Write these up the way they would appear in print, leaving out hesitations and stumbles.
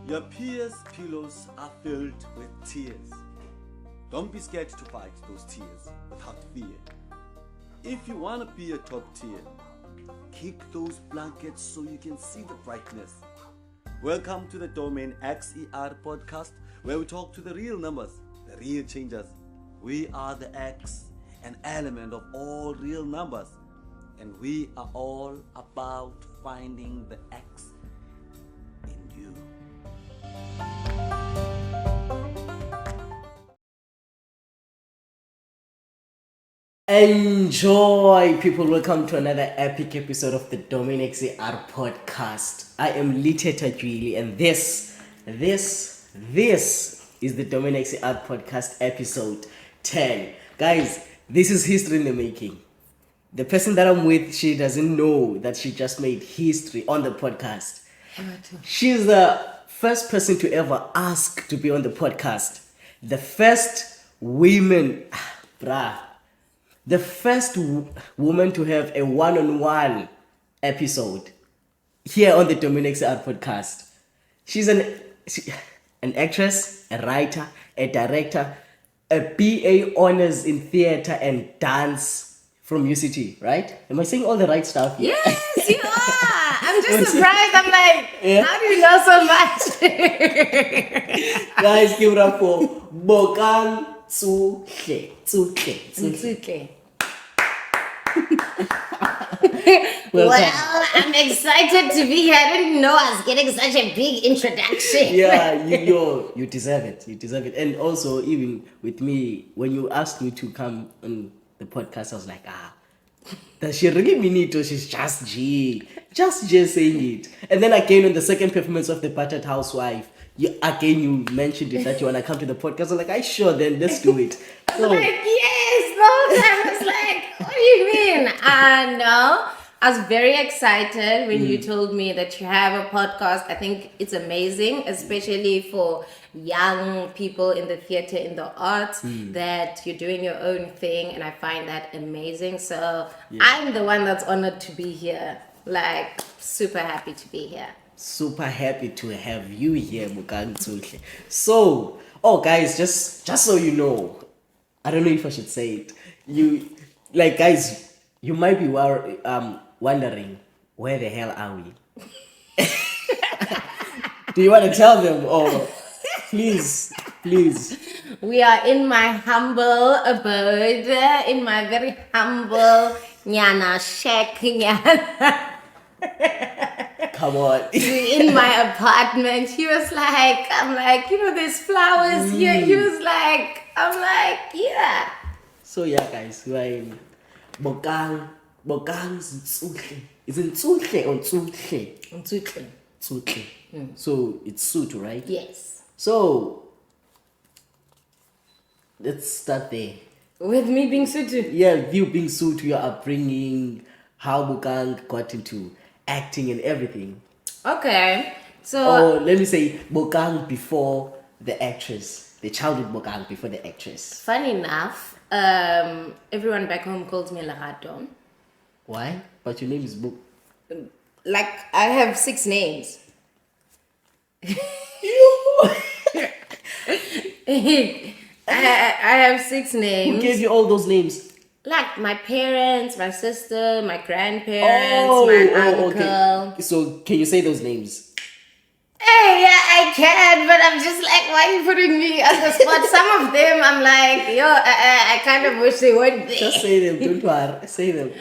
Your peers' pillows are filled with tears. Don't be scared to fight those tears without fear. If you want to be a top tier, kick those blankets so you can see the brightness. Welcome to the Domain xER podcast, where we talk to the real numbers, the real changers. We are the X, an element of all real numbers, and we are all about finding the X in you. Enjoy, people. Welcome to another epic episode of the Domain xER podcast. I am Ntsutle, and this is the Domain xER podcast episode 10. Guys, this is history in the making. The person that I'm with, she doesn't know that she just made history on the podcast. She's the first person to ever ask to be on the podcast. The first the first woman to have a one-on-one episode here on the Domain xER podcast. She's an actress, a writer, a director, a BA honors in theater and dance from UCT, right? Am I saying all the right stuff here? Yes, you are. I'm just surprised. I'm like, How do you know so much? Guys, give it up for Bokang Ntsutle. Well, I'm excited to be here. I didn't know I was getting such a big introduction. Yeah, you deserve it. You deserve it. And also, even with me, when you asked me to come on the podcast, I was like, does she really mean it, or she's just saying it? And then again, on the second performance of The Battered Housewife, you mentioned it that you want to come to the podcast. I'm like, sure, then let's do it. I was like, yes, the whole time. I was like, what do you mean? No. I was very excited when you told me that you have a podcast. I think it's amazing, especially for young people in the theater, in the arts, that you're doing your own thing, and I find that amazing. So I'm the one that's honored to be here. Like, super happy to be here. Super happy to have you here, Bokang Ntsutle. So, guys, just so you know, I don't know if I should say it. Guys, you might be wondering, where the hell are we? Do you want to tell them, or please? We are in my humble abode, in my very humble nyana shack. Come on. In my apartment. He was like, I'm like, there's flowers here. He was like, I'm like, yeah. So yeah, guys, we are in Bokang Ntsutle. Is it Ntsutle or Ntsutle? Ntsutle. So it's Suit, right? Yes. So let's start there. With me being suited. Yeah, you being Suit, your upbringing, how Bokang got into acting and everything. Okay. So let me say Bokang before the actress. The childhood Bokang before the actress. Funny enough, everyone back home calls me Larato. Why? But your name is Bok. Like, I have 6 names. I have 6 names. Who gave you all those names? Like my parents, my sister, my grandparents, my uncle. Okay. So can you say those names? Hey, yeah, I can, but I'm just like, why are you putting me on the spot? Some of them, I'm like, I kind of wish they weren't there. Just say them, don't worry. Say them.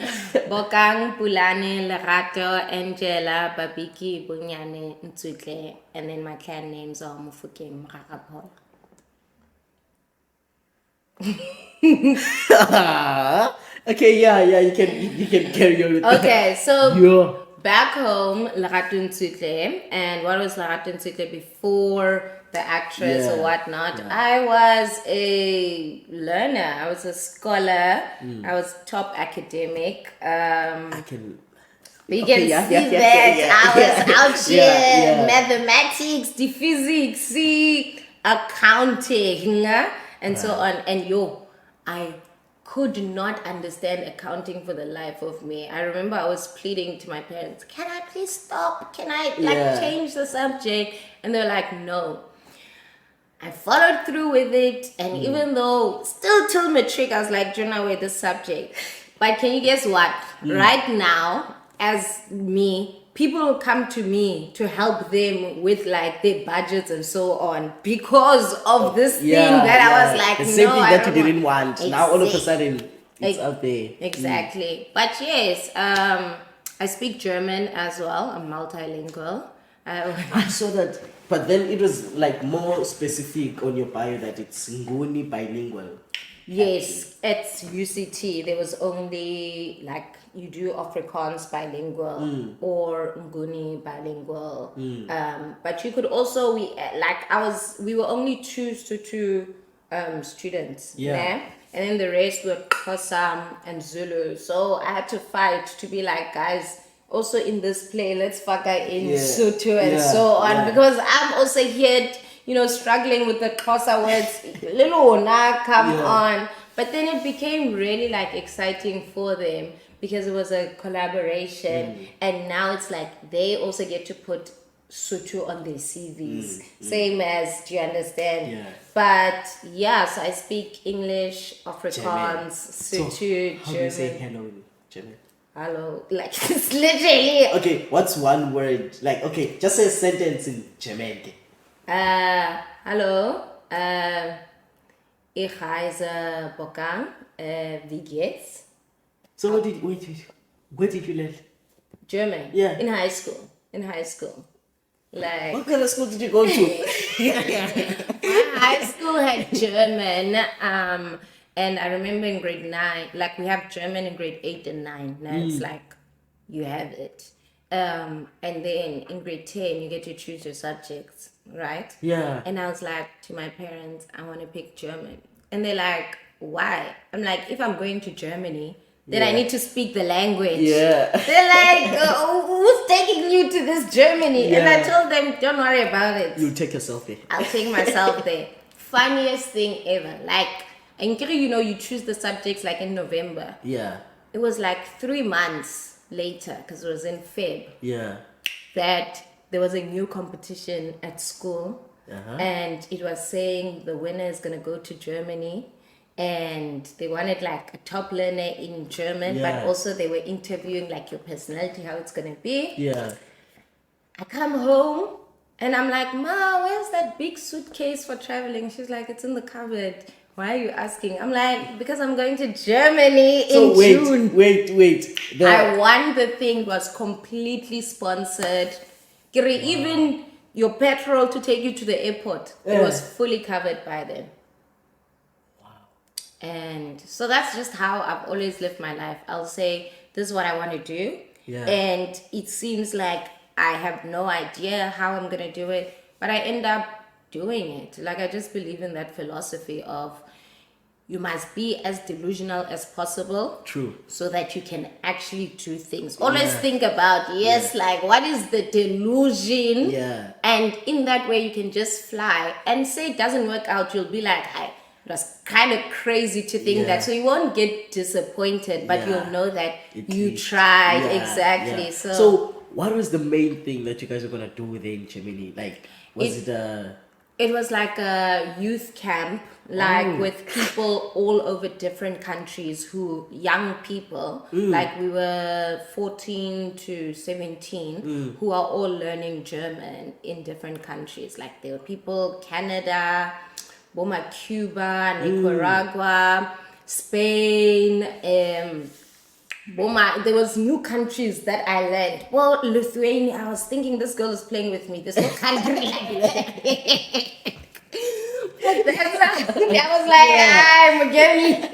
Bokang, Pulane, Lerato, Angela, Babiki, Bunyane, Ntsutle, and then my clan names are Mufukeng, Mrakapol. Okay, yeah, you can carry on with that. Okay, so back home, Lerato Ntsutle, and what was Lerato Ntsutle before the actress or whatnot? Yeah. I was a learner. I was a scholar. I was top academic. You can see that I was out here, mathematics, the physics, accounting, and so on. And I could not understand accounting for the life of me. I remember I was pleading to my parents, can I please stop? Can I change the subject? And they're like, no. I followed through with it, and even though still till matric, I was like, Jonah, with this subject. But can you guess what? Right now, as me, people will come to me to help them with like their budgets and so on because of this thing that I was like, the same no, thing I that you don't didn't want. Now all of a Exactly. sudden it's out there. Exactly. But yes, I speak German as well. I'm multilingual. I saw that, but then it was like more specific on your bio that it's Nguni bilingual. Yes, it's UCT. There was only like you do Afrikaans bilingual or Nguni bilingual. But you could also we were only two students. Yeah. And then the rest were Xhosa and Zulu. So I had to fight to be like, guys, also in this play, let's factor in Sotho and so on, because I'm also here, struggling with the Xhosa words. Little na, come on. But then it became really like exciting for them because it was a collaboration, and now it's like they also get to put Sotho on their CVs, same as, do you understand? Yeah. But so I speak English, Afrikaans, Sotho, How do you say German. hello in German? Hello, like it's literally. Okay, what's one word? Like, okay, just say a sentence in German. Hallo, ich heiße Bokang, wie geht's? So where did you learn? German. Yeah. In high school. Like, What kind of school did you go to? my high school had German, and I remember in grade 9, like we have German in grade 8 and 9. Now it's like you have it. And then in grade 10, you get to choose your subjects, right? Yeah. And I was like to my parents, I want to pick German. And they're like, why? I'm like, if I'm going to Germany, then I need to speak the language. Yeah. They're like, who's taking you to this Germany? And I told them, don't worry about it. You take yourself there. I'll take myself there. Funniest thing ever. Like, and you choose the subjects like in November. Yeah. It was like 3 months later, because it was in Feb, Yeah. that there was a new competition at school. And it was saying the winner is going to go to Germany. And they wanted like a top learner in German, but also they were interviewing like your personality, how it's going to be. Yeah. I come home and I'm like, Ma, where's that big suitcase for traveling? She's like, it's in the cupboard. Why are you asking? I'm like, because I'm going to Germany in June. Wait. I won the thing. It was completely sponsored. Even your petrol to take you to the airport, it was fully covered by them. And so that's just how I've always lived my life. I'll say, this is what I want to do. Yeah. And it seems like I have no idea how I'm going to do it, but I end up doing it. Like, I just believe in that philosophy of you must be as delusional as possible. True. So that you can actually do things. Always think about, like, what is the delusion? Yeah. And in that way, you can just fly. And say it doesn't work out, you'll be like, it was kind of crazy to think that. So you won't get disappointed, but you'll know that you tried. Exactly. So what was the main thing that you guys were going to do there in Germany? Like, was it was like a youth camp, like with people all over different countries young people, like we were 14 to 17, who are all learning German in different countries. Like there were people, Canada, Cuba, Nicaragua, Spain, there was new countries that I learned. Well, Lithuania, I was thinking this girl is playing with me. This whole country. I was like, I'm getting.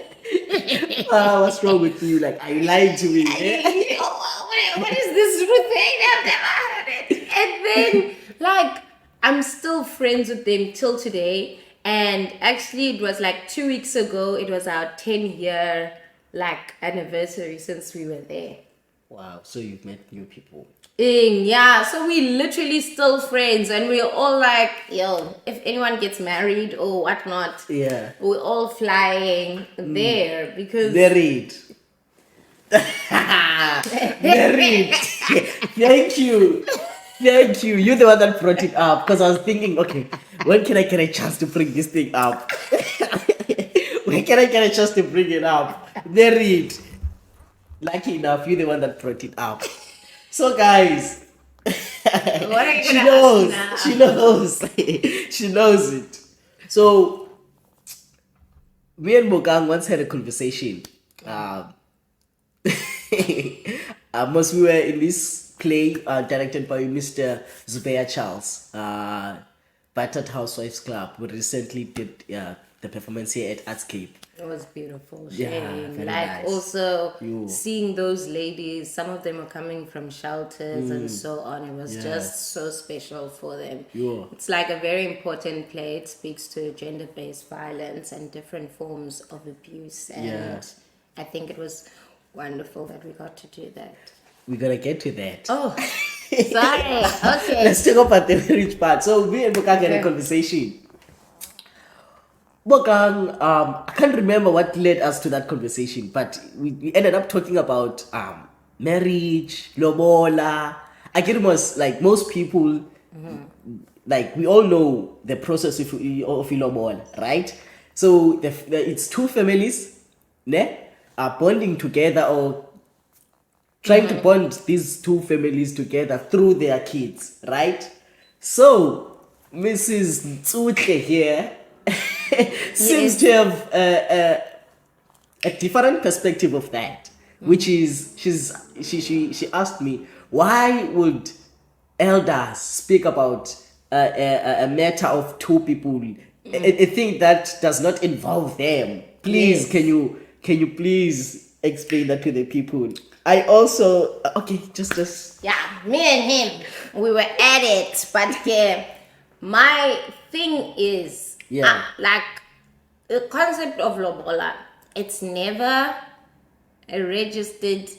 what's wrong with you? Like, are you lying to me? What is this Lithuania? I've never heard it. And then, like, I'm still friends with them till today. And actually, it was like 2 weeks ago. It was our 10-year anniversary since we were there. Wow, so you've met new people. Yeah, so we literally still friends, and we're all like, yo, if anyone gets married or whatnot, Yeah. we're all flying there because Married. Married. Thank you. Thank you. You're the one that brought it up because I was thinking, okay, when can I get a chance to bring this thing up? When can I get a chance to bring it up? Married. Lucky enough, you're the one that brought it up. So, guys, what are you she gonna knows. ask now? She knows. She knows it. So, me and Bokang once had a conversation. Once we were in this play directed by Mr. Zubair Charles, Battered Housewives Club. We recently did the performance here at Artscape. It was beautiful. Yeah, Shane. very Like nice. also You. seeing those ladies, some of them were coming from shelters and so on. It was Yes. just so special for them. You. It's like a very important play. It speaks to gender-based violence and different forms of abuse. And Yeah. I think it was wonderful that we got to do that. We're gonna get to that. Oh, sorry. Okay. Let's talk about the marriage part. So me and Bokang had a Okay. conversation. Bokang, I can't remember what led us to that conversation, but we ended up talking about marriage, lobola. I get almost like most people, like we all know the process of lobola, right? So it's two families, ne, are bonding together or trying to bond these two families together through their kids, right? So, Mrs. Ntsutle here seems to have a different perspective of that, which is she asked me, why would elders speak about a matter of two people, a thing that does not involve them? Please, Yes. can you please explain that to the people? I also okay, just Yeah, me and him, we were at it, but my thing is, Yeah. like the concept of lobola, it's never registered.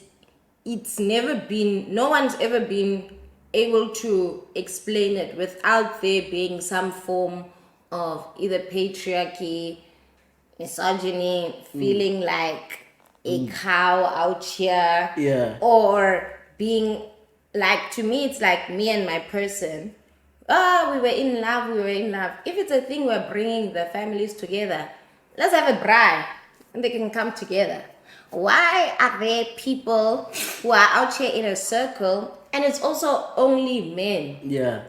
It's never been. No one's ever been able to explain it without there being some form of either patriarchy, misogyny, feeling like a cow out here, Yeah. or being like, to me it's like me and my person, we were in love. If it's a thing we're bringing the families together, let's have a braai and they can come together. Why are there people who are out here in a circle and it's also only men? yeah.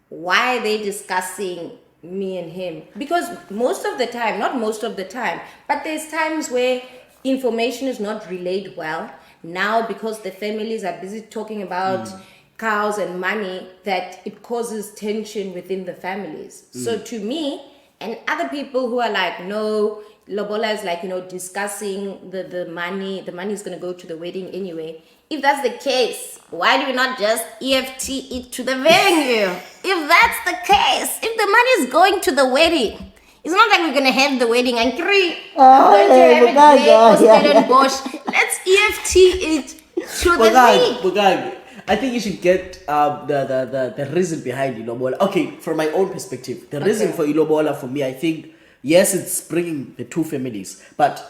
Why are they discussing me and him? Because most of the time, not most of the time, but there's times where information is not relayed well. Now, because the families are busy talking about cows and money, that it causes tension within the families. So to me, and other people who are like, no, lobola is like, discussing the money is going to go to the wedding anyway. If that's the case, why do we not just EFT it to the venue? If that's the case, if the money is going to the wedding, it's not like we're going to have the wedding and going to have it there or Stellenbosch. Let's EFT it to the thing. Bokang, I think you should get the reason behind Ilobola. Okay, from my own perspective, the reason for Ilobola for me, I think, yes, it's bringing the two families. But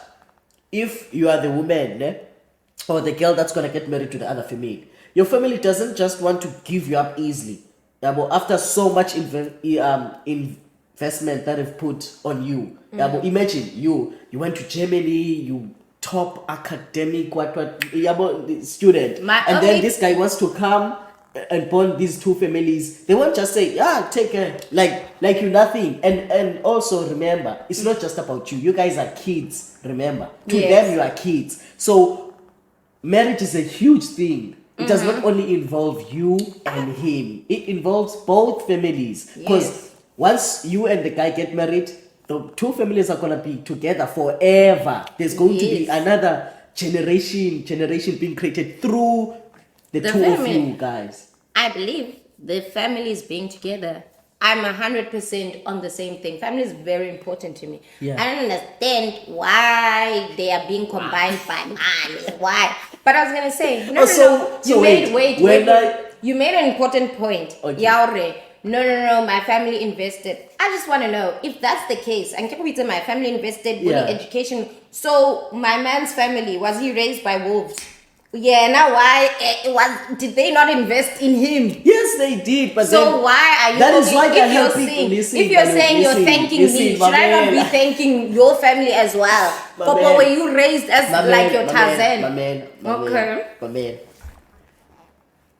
if you are the woman, or the girl that's going to get married to the other family, your family doesn't just want to give you up easily. After so much investment that they've put on you. Imagine you went to Germany, you top academic student, and then this guy wants to come and bond these two families. They won't just say, take care, like you nothing. And also remember, it's not just about you. You guys are kids, remember. To them you are kids. So marriage is a huge thing. It does not only involve you and him. It involves both families. Because once you and the guy get married, the two families are going to be together forever. There's going to be another generation being created through the two family. of you guys. I believe the families being together, I'm 100% on the same thing. Family is very important to me. Yeah. I don't understand why they are being combined by money. Why? But I was gonna say, wait. you made an important point. Okay. Yaure. No, my family invested. I just want to know if that's the case. And my family invested in education. So my man's family, was he raised by wolves? Yeah, now why did they not invest in him? Yes, they did. But so then, why are you? That is why they're helping. If you're saying you're thanking me, should I not be thanking your family as well? Papa, were you raised as like your Tarzan? My man.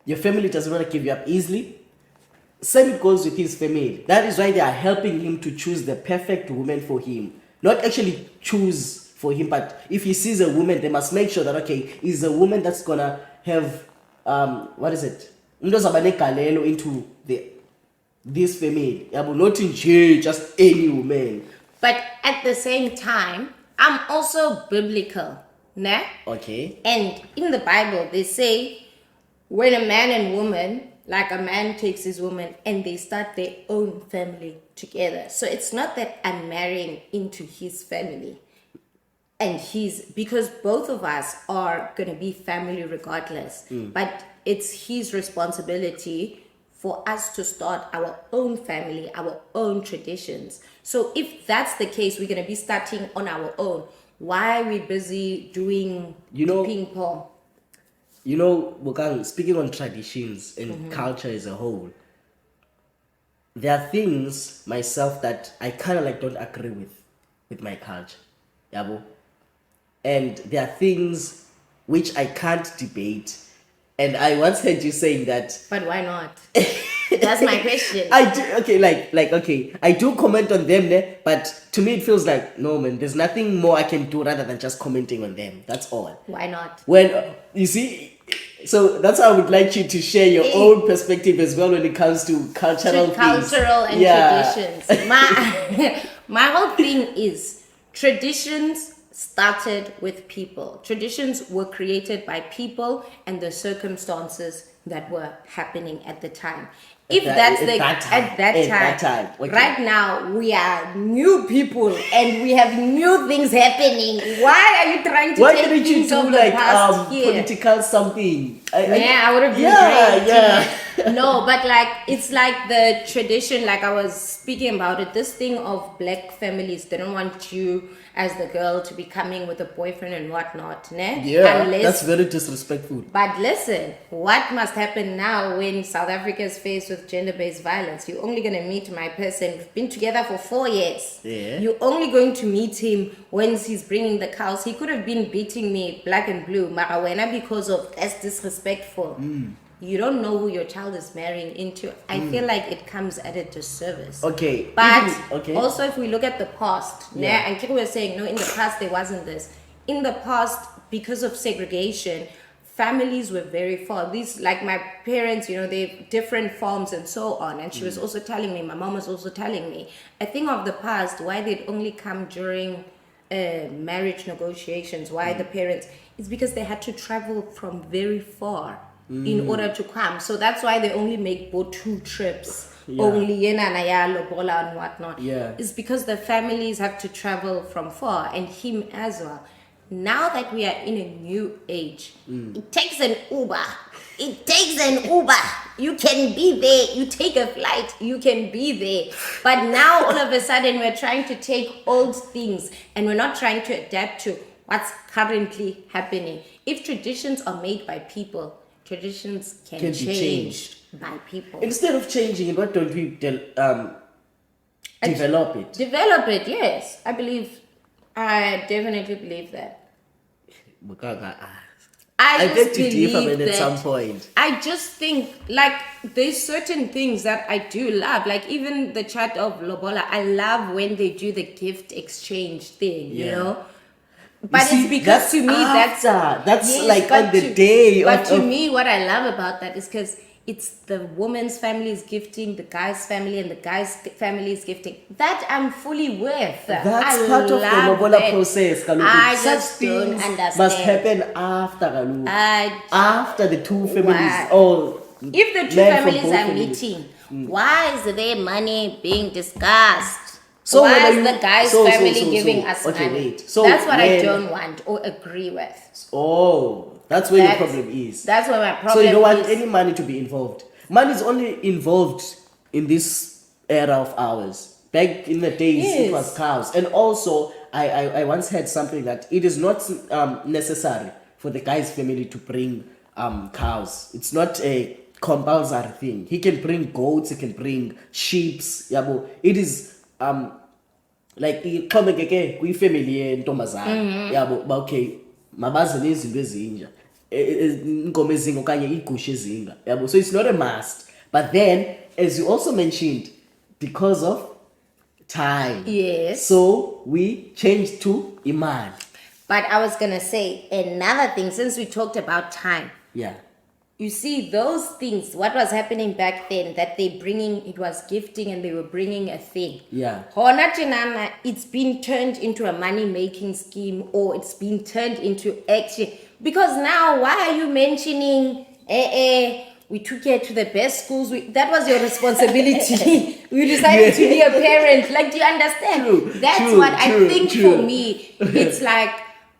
Your family doesn't want to give you up easily. Same goes with his family. That is why they are helping him to choose the perfect woman for him. Not actually choose for him, but if he sees a woman, they must make sure that, okay, is a woman that's gonna have, what is it? Into this family. Not in jail, just any woman. But at the same time, I'm also biblical. Nah? Okay. And in the Bible, they say, when a man and woman, like a man takes his woman and they start their own family together. So it's not that I'm marrying into his family. And because both of us are going to be family regardless. But it's his responsibility for us to start our own family, our own traditions. So if that's the case, we're going to be starting on our own. Why are we busy doing ping pong? Bokang, speaking on traditions and culture as a whole, there are things myself that I kind of like don't agree with my culture. Yabo? And there are things which I can't debate. And I once heard you saying that. But why not? That's my question. I do, okay. I do comment on them, but to me it feels like, no man, there's nothing more I can do rather than just commenting on them. That's all. Why not? When, you see, so that's why I would like you to share your own perspective as well when it comes to cultural things. Cultural and traditions. My whole thing is traditions started with people. Traditions were created by people and the circumstances that were happening at the time. At that time. Okay. Right now we are new people and we have new things happening. Why are you trying to take things of the past here? Political something? I would have been great. No, but it's like the tradition, like I was speaking about it, this thing of black families, they don't want you as the girl to be coming with a boyfriend and whatnot, ne? Yeah, that's very disrespectful. But listen, what must happen now when South Africa is faced with gender-based violence? You're only going to meet my person. We've been together for 4 years. Yeah. You're only going to meet him when he's bringing the cows. He could have been beating me black and blue, Marawena, because of that's disrespectful. You don't know who your child is marrying into. I feel like it comes at a disservice. Okay. But also if we look at the past, and people were saying, no, in the past there wasn't this. In the past, because of segregation, families were very far. These, like my parents, they have different farms and so on. And she was also telling me, my mom was also telling me, I think of the past, why they'd only come during marriage negotiations, why the parents, it's because they had to travel from very far in order to come. So that's why they only make boat 2 trips. Only lobola and whatnot. It's because the families have to travel from far, and him as well. Now that we are in a new age, it takes an Uber. You can be there. You take a flight, you can be there. But now all of a sudden we're trying to take old things and we're not trying to adapt to what's currently happening. If traditions are made by people, traditions can be changed by people. Instead of changing it, why don't we develop it? Develop it, yes. I definitely believe that. I beg to differ at some point. I just think, there's certain things that I do love. Like, even the chat of Lobola, I love when they do the gift exchange thing, you know? But it's because to me, that's on the day. But to me, what I love about that is because it's the woman's family is gifting, the guy's family, and the guy's family is gifting. That I'm fully with. That's part of the Lobola process. I just don't understand. Must happen after after the two families. If the two families are meeting, why is there money being discussed? So why is the guy's family giving us money? Wait. That's what I don't want or agree with. That's where your problem is. That's where my problem is. So you don't want any money to be involved. Money is only involved in this era of ours. Back in the days, it was cows. And also, I once heard something that it is not necessary for the guy's family to bring cows. It's not a compulsory thing. He can bring goats, he can bring sheep. Yabo. It is like ixhomekeke kwi-family yentombazana. Yabo, but okay, mabazi nezinto ezinja. Inkomo ezinga okanye igusha ezinga. Yabo. So it's not a must. But then, as you also mentioned, because of time. Yes. So we changed to iman. But I was going to say another thing, since we talked about time. Yeah. You see, those things, what was happening back then, that they bringing, it was gifting and they were bringing a thing. Yeah. It's been turned into a money-making scheme, or it's been turned into action. Because now, why are you mentioning, we took her to the best schools. That was your responsibility. We decided to be a parent. Like, do you understand? I think for me, it's like,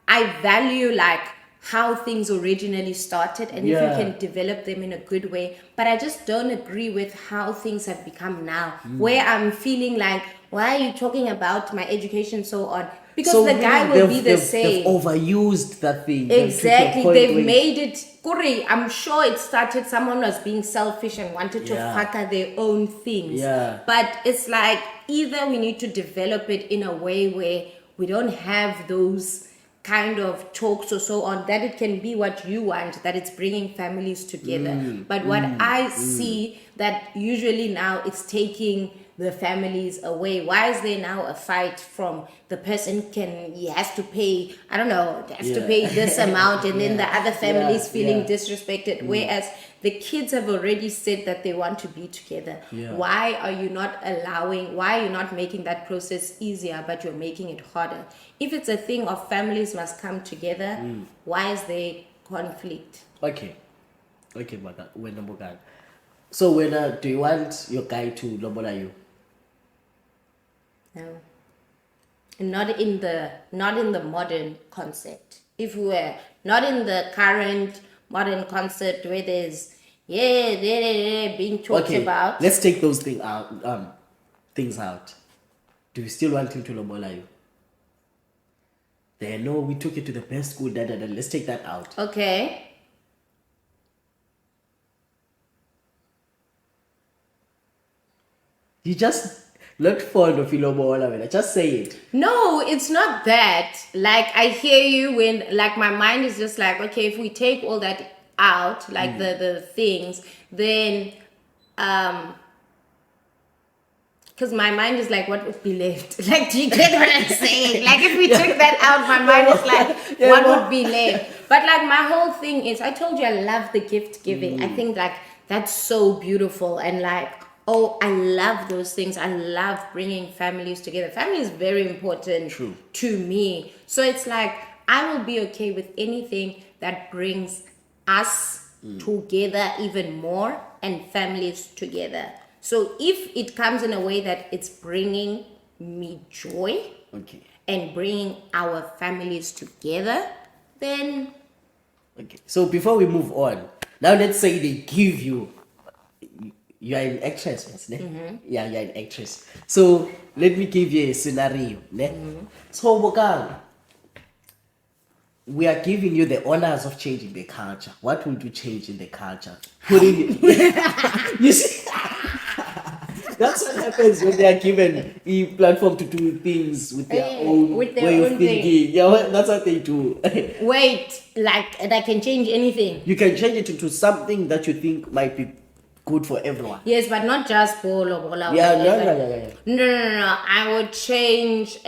I value like how things originally started, and if you can develop them in a good way. But I just don't agree with how things have become now, where I'm feeling like, why are you talking about my education so on? Because so the guy will be the same. They've overused that thing. Exactly. They've made it. I'm sure it started, someone was being selfish and wanted to fucker their own things. Yeah. But it's like, either we need to develop it in a way where we don't have those kind of talks or so on, that it can be what you want, that it's bringing families together. But what I see that usually now it's taking the families away. Why is there now a fight from the person he has to pay, I don't know, has to pay this amount, and then the other family is feeling disrespected, whereas the kids have already said that they want to be together. Why are you not making that process easier, but you're making it harder? If it's a thing of families must come together, why is there conflict? Okay, Bokang. So when do you want your guy to lobola you? No. Not in the modern concept. If we were not in the current modern concept where there's being talked about. Let's take those things out. Do you still want him to lobola you? No, we took it to the best school. Let's take that out. Okay. You just not fond of Ilobola, just say it. No, it's not that. Like, I hear you when, like, my mind is just like, okay, if we take all that out, like the things, then, because my mind is like, what would be left? Like, do you get what I'm saying? Like, if we took that out, my mind is like, what would be left? But, like, my whole thing is, I told you I love the gift giving. I think, like, that's so beautiful. And, like, I love those things. I love bringing families together. Family is very important to me. So it's like, I will be okay with anything that brings us together even more and families together. So if it comes in a way that it's bringing me joy and bringing our families together, then... Okay. So before we move on, now let's say they give you... You are an actress, right? Yeah, you are an actress. So let me give you a scenario. So Bokang, we are giving you the honors of changing the culture. What would you change in the culture? You see, that's what happens when they are given a platform to do things with their own way of thinking. Yeah, that's what they do. Wait, like, and I can change anything? You can change it into something that you think might be good for everyone. Yes, but not just bolo. No. I would change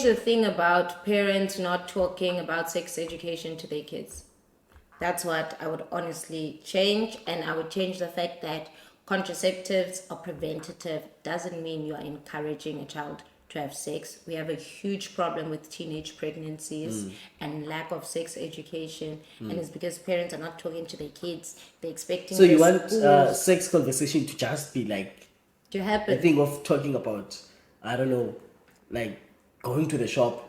the thing about parents not talking about sex education to their kids. That's what I would honestly change. And I would change the fact that contraceptives are preventative. Doesn't mean you are encouraging a child to have sex. We have a huge problem with teenage pregnancies and lack of sex education, and it's because parents are not talking to their kids. They're expecting. So you want sex conversation to just be like to happen? The thing of talking about, I don't know, like going to the shop.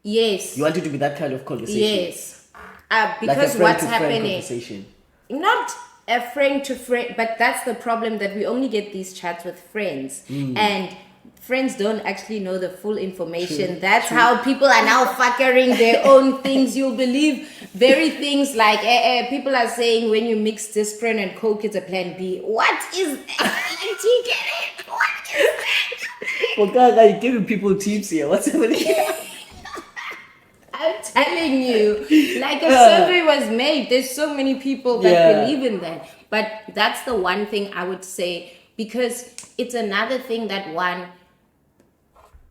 Yes. You want it to be that kind of conversation. Yes. Like a Because friend what's to friend happening? conversation. Not a friend to friend, but that's the problem, that we only get these chats with friends, and friends don't actually know the full information. True, That's true. how people are now fuckering their own things. You'll believe very things like people are saying when you mix Disprin and Coke, it's a plan B. What is that? Do you get it? What is that? Bokang, are you giving people tips here? What's happening? I'm telling you, like a survey was made. There's so many people that believe in that. But that's the one thing I would say, because it's another thing that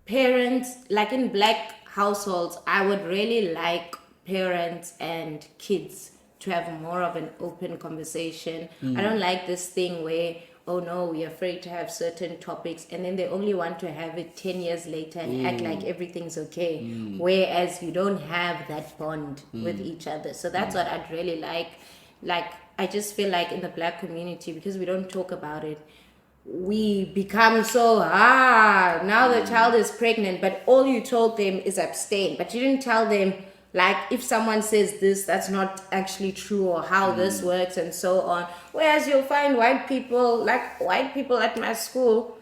parents, like in black households, I would really like parents and kids to have more of an open conversation. I don't like this thing where, oh no, we're afraid to have certain topics, and then they only want to have it 10 years later and act like everything's okay, whereas you don't have that bond with each other. So that's what I'd really like. I just feel like in the black community, because we don't talk about it, we become so now the child is pregnant, but all you told them is abstain, but you didn't tell them, like, if someone says this, that's not actually true, or how this works and so on. Whereas you'll find white people at my school,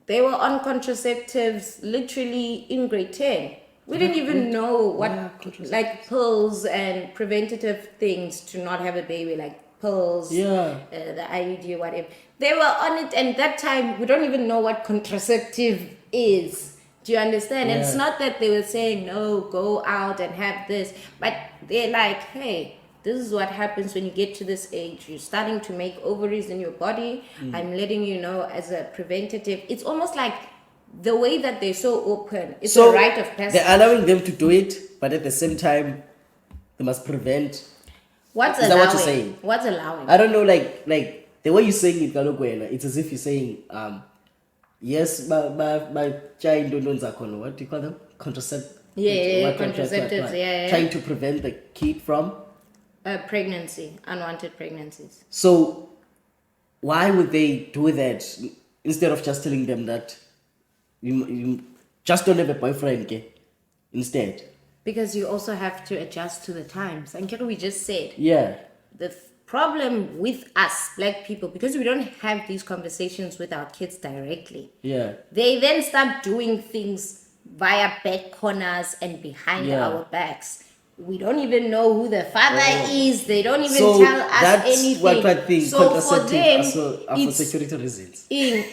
they were on contraceptives literally in grade 10. We didn't even know what, like pills and preventative things to not have a baby, like pills, the IUD, whatever. They were on it, and that time we don't even know what contraceptive is. Do you understand? And it's not that they were saying, no, go out and have this, but they're like, hey, this is what happens when you get to this age. You're starting to make ovaries in your body. I'm letting you know as a preventative. It's almost like the way that they're so open. It's a rite of passage. They're allowing them to do it, but at the same time, they must prevent. What's Is allowing? that what you're saying? What's allowing? I don't know, like the way you're saying it, Galogwena, it's as if you're saying, yes, my child don't, what do you call them? Contraceptives. Contraceptives, Trying to prevent the kid from pregnancy, unwanted pregnancies. So why would they do that instead of just telling them that you just don't have a boyfriend, okay? Instead? Because you also have to adjust to the times. And we just said, the problem with us black people, because we don't have these conversations with our kids directly, they then start doing things via back corners and behind our backs. We don't even know who the father is. They don't even tell us anything. What I think, so for them, for security reasons. You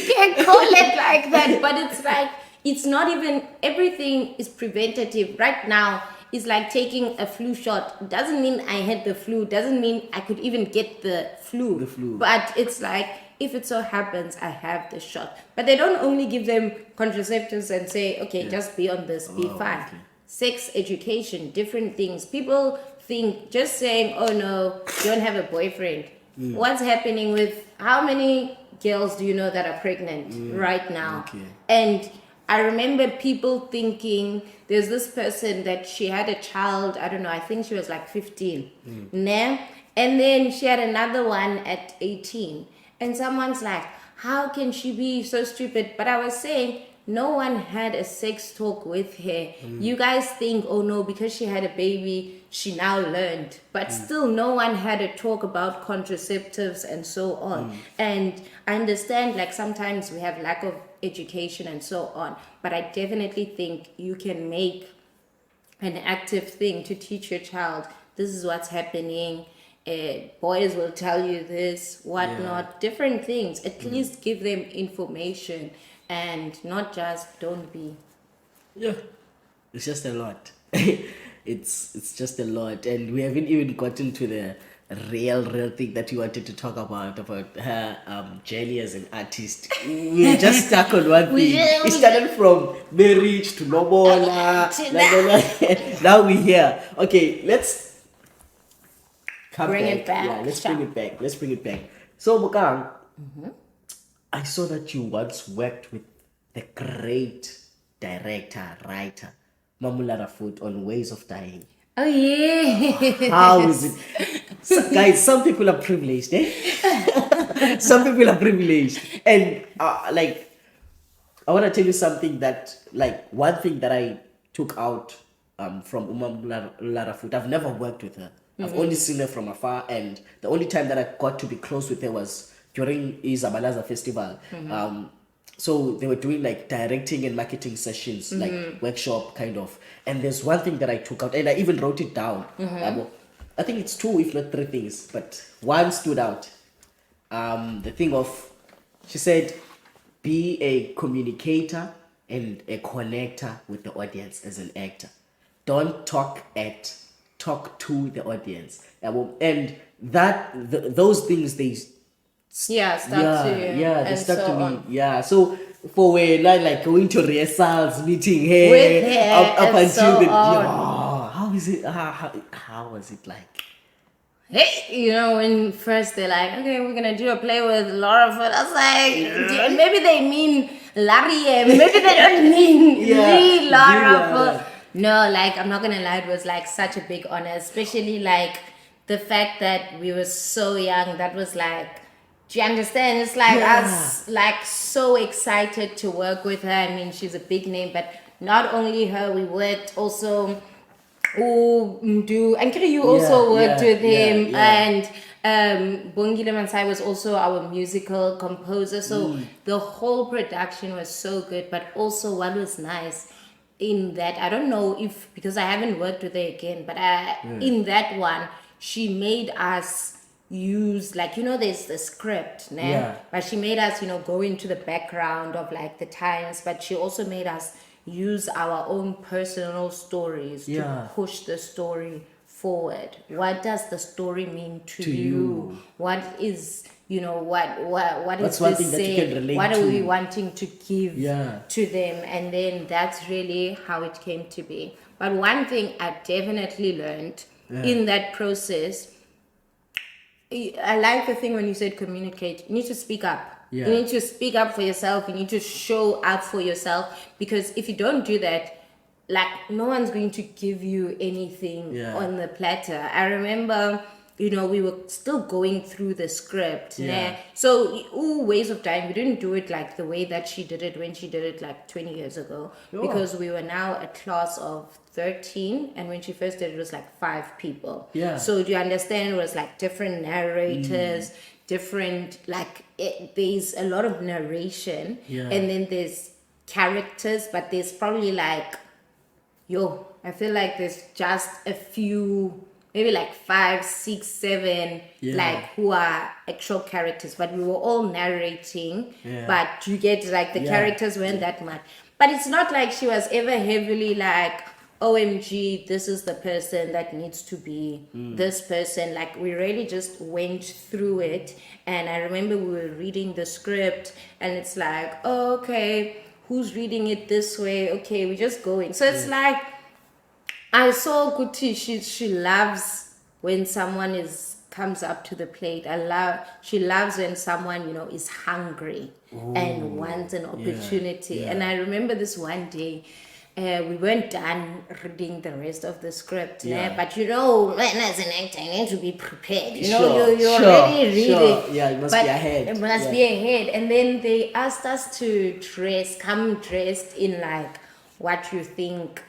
can call it like that, but it's like, it's not even, everything is preventative. Right now, it's like taking a flu shot. Doesn't mean I had the flu. Doesn't mean I could even get the flu. But it's like, if it so happens, I have the shot. But they don't only give them contraceptives and say, okay, just be on this, be fine. Okay. Sex education, different things. People think just saying, oh no, you don't have a boyfriend. What's happening with, how many girls do you know that are pregnant right now? And I remember people thinking, there's this person that she had a child, I don't know, I think she was like 15. And then she had another one at 18. And someone's like, how can she be so stupid? But I was saying, no one had a sex talk with her. You guys think, oh no, because she had a baby, she now learned. But still, no one had a talk about contraceptives and so on. And I understand, like, sometimes we have lack of education and so on. But I definitely think you can make an active thing to teach your child, this is what's happening. Boys will tell you this, whatnot, different things. At least give them information and not just don't be. It's just a lot. it's just a lot, and we haven't even gotten to the real thing that you wanted to talk about her journey as an artist. We're just stuck on one thing. It started from marriage to lobola. Now we're here. Okay, let's bring it back. Yeah, let's bring it back. So, Bokang, I saw that you once worked with the great director, writer, Mamulara Foot on Ways of Dying. Oh, yeah. How is it? So, guys, some people are privileged, eh? Some people are privileged. And, I want to tell you something that, like, one thing that I took out from Larafoot. I've never worked with her. I've only seen her from afar, and the only time that I got to be close with her was during Izabalaza Festival. So they were doing like directing and marketing sessions, like workshop kind of. And there's one thing that I took out, and I even wrote it down. I think it's 2, if not 3 things, but one stood out. The thing of, she said, be a communicator and a connector with the audience as an actor. Don't talk to the audience. And those things, they Stuck to you. Yeah, they and stuck so to me. on. Yeah. So for when I like going to rehearsals, meeting her, With her up and until so the on. how is it? How was it like? Hey, when first they're like, okay, we're gonna do a play with Laura Foot. I was like, maybe they mean Larry, maybe they don't mean the Laura Foot. No, like, I'm not gonna lie, it was like such a big honor, especially like the fact that we were so young. That was like, do you understand? It's like us, like, so excited to work with her. I mean, she's a big name, but not only her, we worked also. And you also worked with him, and Bongile Mansai was also our musical composer. So the whole production was so good. But also, what was nice in that, I don't know if, because I haven't worked with her again, but in that one, she made us use, like, there's the script, but she made us, go into the background of like the times, but she also made us use our own personal stories to push the story forward. What does the story mean to you? What is, what is one this thing that you can saying? relate What to? are we wanting to give Yeah. to them? And then that's really how it came to be. But one thing I definitely learned in that process, I like the thing when you said communicate. You need to speak up. You need to speak up for yourself. You need to show up for yourself, because if you don't do that, like, no one's going to give you anything on the platter. I remember, we were still going through the script. So, ways of time, we didn't do it like the way that she did it when she did it like 20 years ago, because we were now a class of 13, and when she first did it, it was like 5 people. So do you understand? It was like different narrators, different, like, there's a lot of narration, and then there's characters, but there's probably like, I feel like there's just a few, maybe like 5, 6, 7, like, who are actual characters, but we were all narrating, but you get, like, the characters weren't that much. But it's not like she was ever heavily like, OMG, this is the person that needs to be this person. Like, we really just went through it. And I remember we were reading the script, and it's like, oh, okay, who's reading it this way? Okay, we're just going. So it's like, I saw Kuti, she loves when someone comes up to the plate. She loves when someone, is hungry and wants an opportunity. And I remember this one day, we weren't done reading the rest of the script, but when as an actor, you need to be prepared. You're already reading. Yeah, it must be ahead. It must be ahead. And then they asked us to come dressed in like what you think,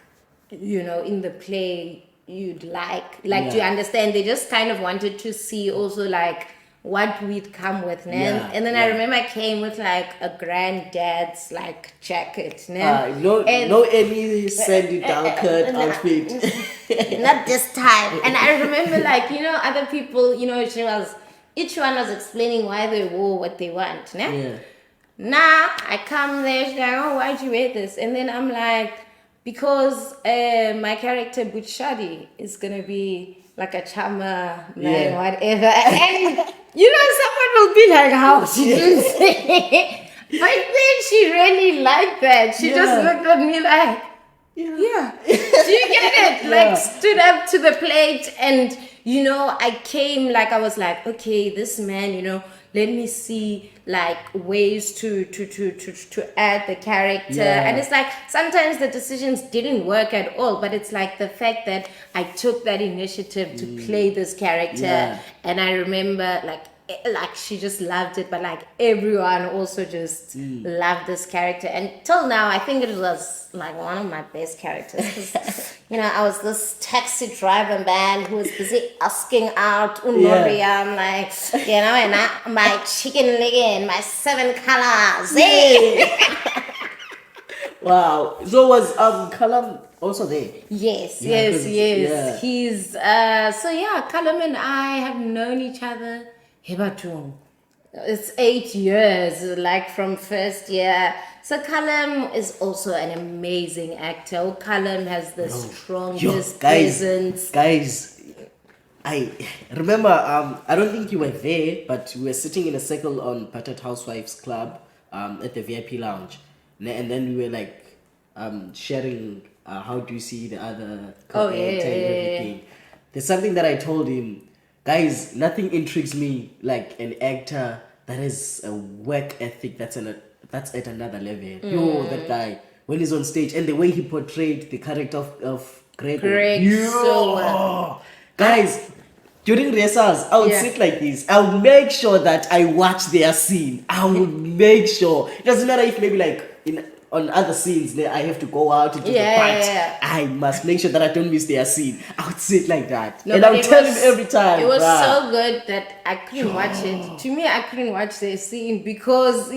in the play you'd like. Like, do you understand? They just kind of wanted to see also like what we'd come with, and then I remember I came with like a granddad's like jacket, no any Sandy Dalkert outfit, not this time. And I remember like other people, each one was explaining why they wore what they want. Now I come there, she's like, oh, why'd you wear this? And then I'm like, because my character Butchadi is gonna be like a charmer man, whatever. And someone will be like, how she didn't say. But then she really liked that. She just looked at me like, do you get it? Like, stood up to the plate, and I came, like, I was like, okay, this man, let me see like ways to add the character. And it's like sometimes the decisions didn't work at all, but it's like the fact that I took that initiative to play this character. And I remember like like she just loved it, but like everyone also just loved this character. And till now, I think it was like one of my best characters. 'Cause, you know, I was this taxi driver man who was busy asking out Unoriam, like, you know, and my chicken leg in my 7 colors. Wow. So was Kalam also there? Yes, Yeah, yes, 'cause- yes. yeah. He's so yeah, Callum and I have known each other. Hebatung. It's 8 years, like from first year. So Callum is also an amazing actor. Callum has the strongest presence. Guys, I remember. I don't think you were there, but we were sitting in a circle on Patat Housewives Club, at the VIP lounge, and then we were like, sharing. How do you see the other co-actor and everything? There's something that I told him, guys. Nothing intrigues me like an actor that has a work ethic that's at another level. Yo, that guy when he's on stage and the way he portrayed the character of Greg. So well. Guys, during rehearsals, I would sit like this. I would make sure that I watch their scene. I would make sure. It doesn't matter if maybe like on other scenes I have to go out to do the part. I must make sure that I don't miss their scene. I would sit like that. No, and I would tell him every time. It was so good that I couldn't watch it. To me, I couldn't watch the scene because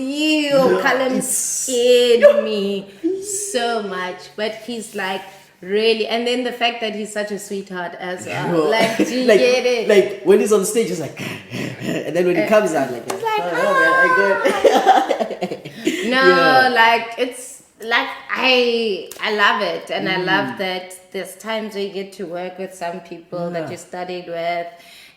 Callum scared me so much. But he's like, really, and then the fact that he's such a sweetheart as well. Like, do you get it? Like when he's on stage, he's like, and then when he comes out, like, it's like, Yeah. like it's like I love it, and I love that there's times where you get to work with some people that you studied with,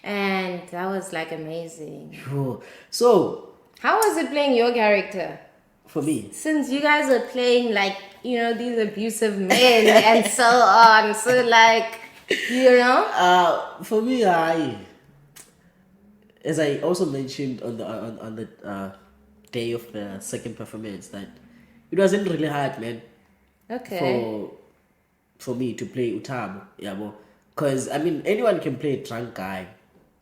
and that was like amazing. Sure. So, how was it playing your character? For me, Since you guys are playing like, you know, these abusive men and so on, so like, you know, for me, as I also mentioned on the day of the second performance, that it wasn't really hard, man. Okay. For me to play Utabo, because I mean anyone can play a drunk guy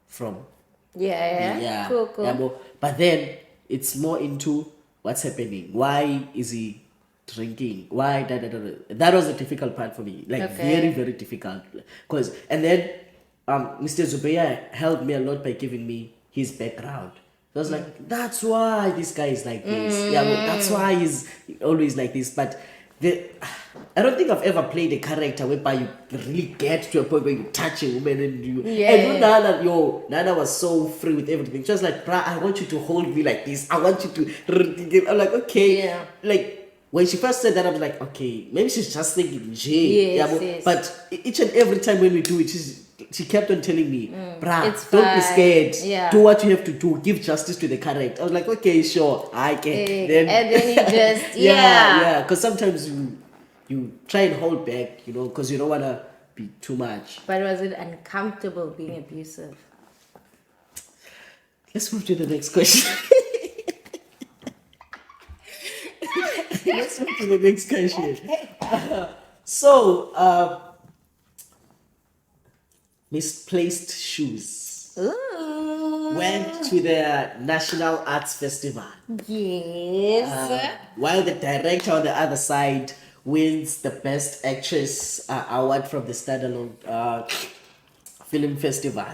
from Cool. but then it's more into what's happening. Why is he drinking? Why that was a difficult part for me, like very, very difficult. Cause and then Mr. Zubeya helped me a lot by giving me his background. So I was like, that's why this guy is like this. That's why he's always like this. But I don't think I've ever played a character whereby you really get to a point where you touch a woman and you. And Nana was so free with everything. She was like, bruh, I want you to hold me like this. I want you to. I'm like, okay. Yeah. Like when she first said that, I was like, okay, maybe she's just thinking, Yes. But each and every time when we do it, she kept on telling me, bruh, It's don't be fine. scared. Yeah. Do what you have to do. Give justice to the character. I was like, okay, sure, I can. And then you just, Because sometimes you try and hold back, because you don't want to be too much. But was it uncomfortable being abusive? Let's move to the next question. Let's move to the next question. Misplaced shoes. Ooh. Went to the National Arts Festival. Yes. While the director on the other side wins the Best Actress award from the Standalone Film Festival.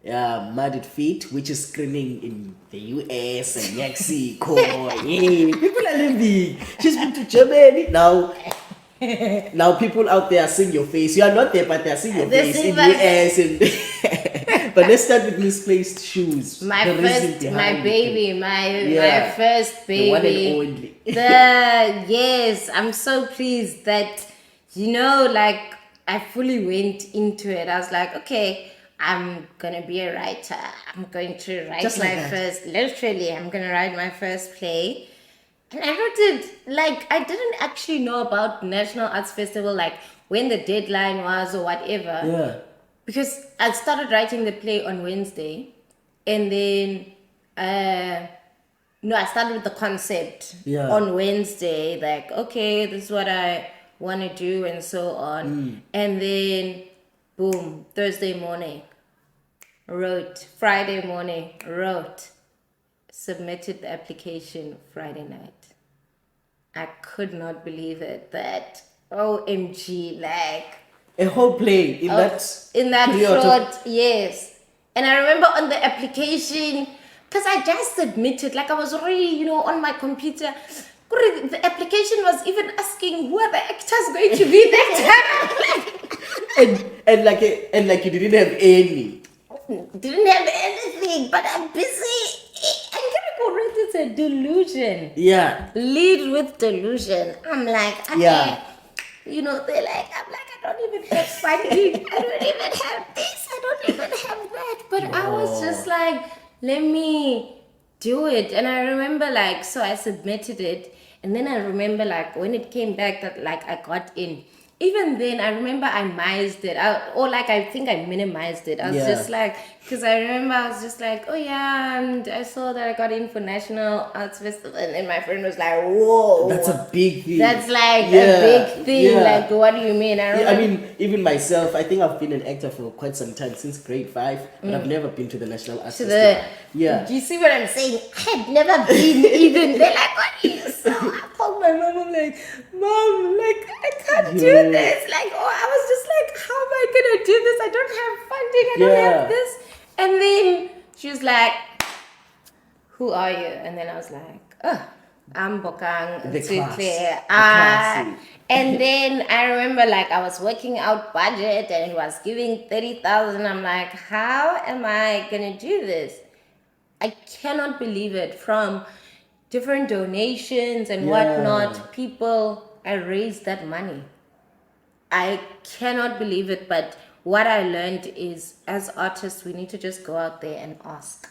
Muddied Feet, which is screening in the US and Mexico. People are living. She's been to Germany now. Now people out there are seeing your face. You are not there, but they are seeing your face in US. And but let's start with Misplaced Shoes. My The reason first behind baby. the one and only. Yes, I'm so pleased that, like I fully went into it. I was like, okay, I'm gonna be a writer. I'm going to write Just like my that. first, literally, I'm gonna write my first play. And I wrote it, like, I didn't actually know about National Arts Festival, like, when the deadline was or whatever. Yeah. Because I started writing the play on Wednesday. And then, I started with the concept on Wednesday. Like, okay, this is what I want to do and so on. And then, boom, Thursday morning, wrote Friday morning, wrote, submitted the application Friday night. I could not believe it. That OMG, like A whole play in that period short, yes. And I remember on the application, because I just submitted, like I was already, on my computer. The application was even asking who are the actors going to be that time. and like you didn't have any. Didn't have anything, but I'm busy. I'm gonna go it's a delusion. Yeah. Lead with delusion. I'm like, okay. Yeah. They're like, I'm like, I don't even have funding. I don't even have this. I don't even have that. But I was just like, let me do it. And I remember so I submitted it. And then I remember when it came back that I got in. Even then, I remember I minimized it. I think I minimized it. I was just because I remember I was just like, oh yeah, and I saw that I got in for National Arts Festival. And then my friend was like, whoa. That's a big thing. That's a big thing. Yeah. What do you mean? I mean, even myself, I think I've been an actor for quite some time, since grade 5, but I've never been to the National Arts Festival. Yeah. Do you see what I'm saying? I had never been even. They're like, what is so? I called my mom. I'm like, Mom, I can't do this. I was just like, how am I gonna do this? I don't have funding. I don't have this. And then she was like, who are you? And then I was like, oh, I'm Bokang, Ntsutle. And then I remember I was working out budget and it was giving 30,000. I'm like, how am I gonna do this? I cannot believe it. From different donations and whatnot, I raised that money. I cannot believe it, but what I learned is, as artists, we need to just go out there and ask,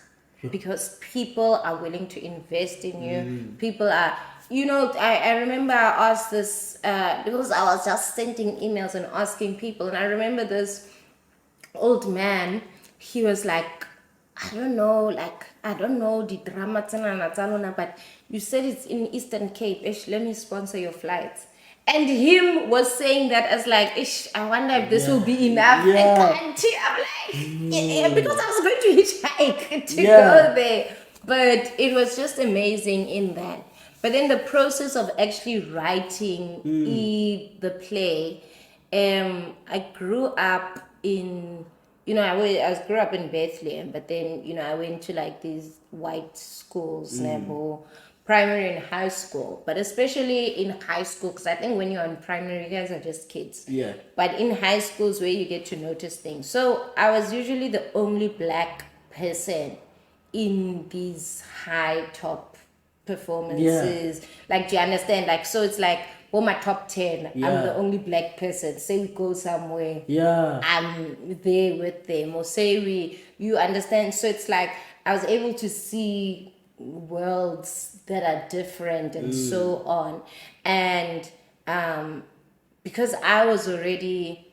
because people are willing to invest in you. People are, I remember I asked this because I was just sending emails and asking people, and I remember this old man. He was like, I don't know the drama, but you said it's in Eastern Cape. Let me sponsor your flights. And him was saying that as I wonder if this will be enough. Yeah. And I'm like, because I was going to hitchhike to go there. But it was just amazing in that. But then the process of actually writing the play, I grew up in, I grew up in Bethlehem, but then, I went to these white schools, primary and high school, but especially in high school, because I think when you're in primary, you guys are just kids. Yeah. But in high schools where you get to notice things. So I was usually the only black person in these high top performances. Do you understand? So it's my top 10. I'm the only black person. Say we go somewhere. Yeah. I'm there with them. Or say you understand. So it's I was able to see worlds that are different and so on. And because I was already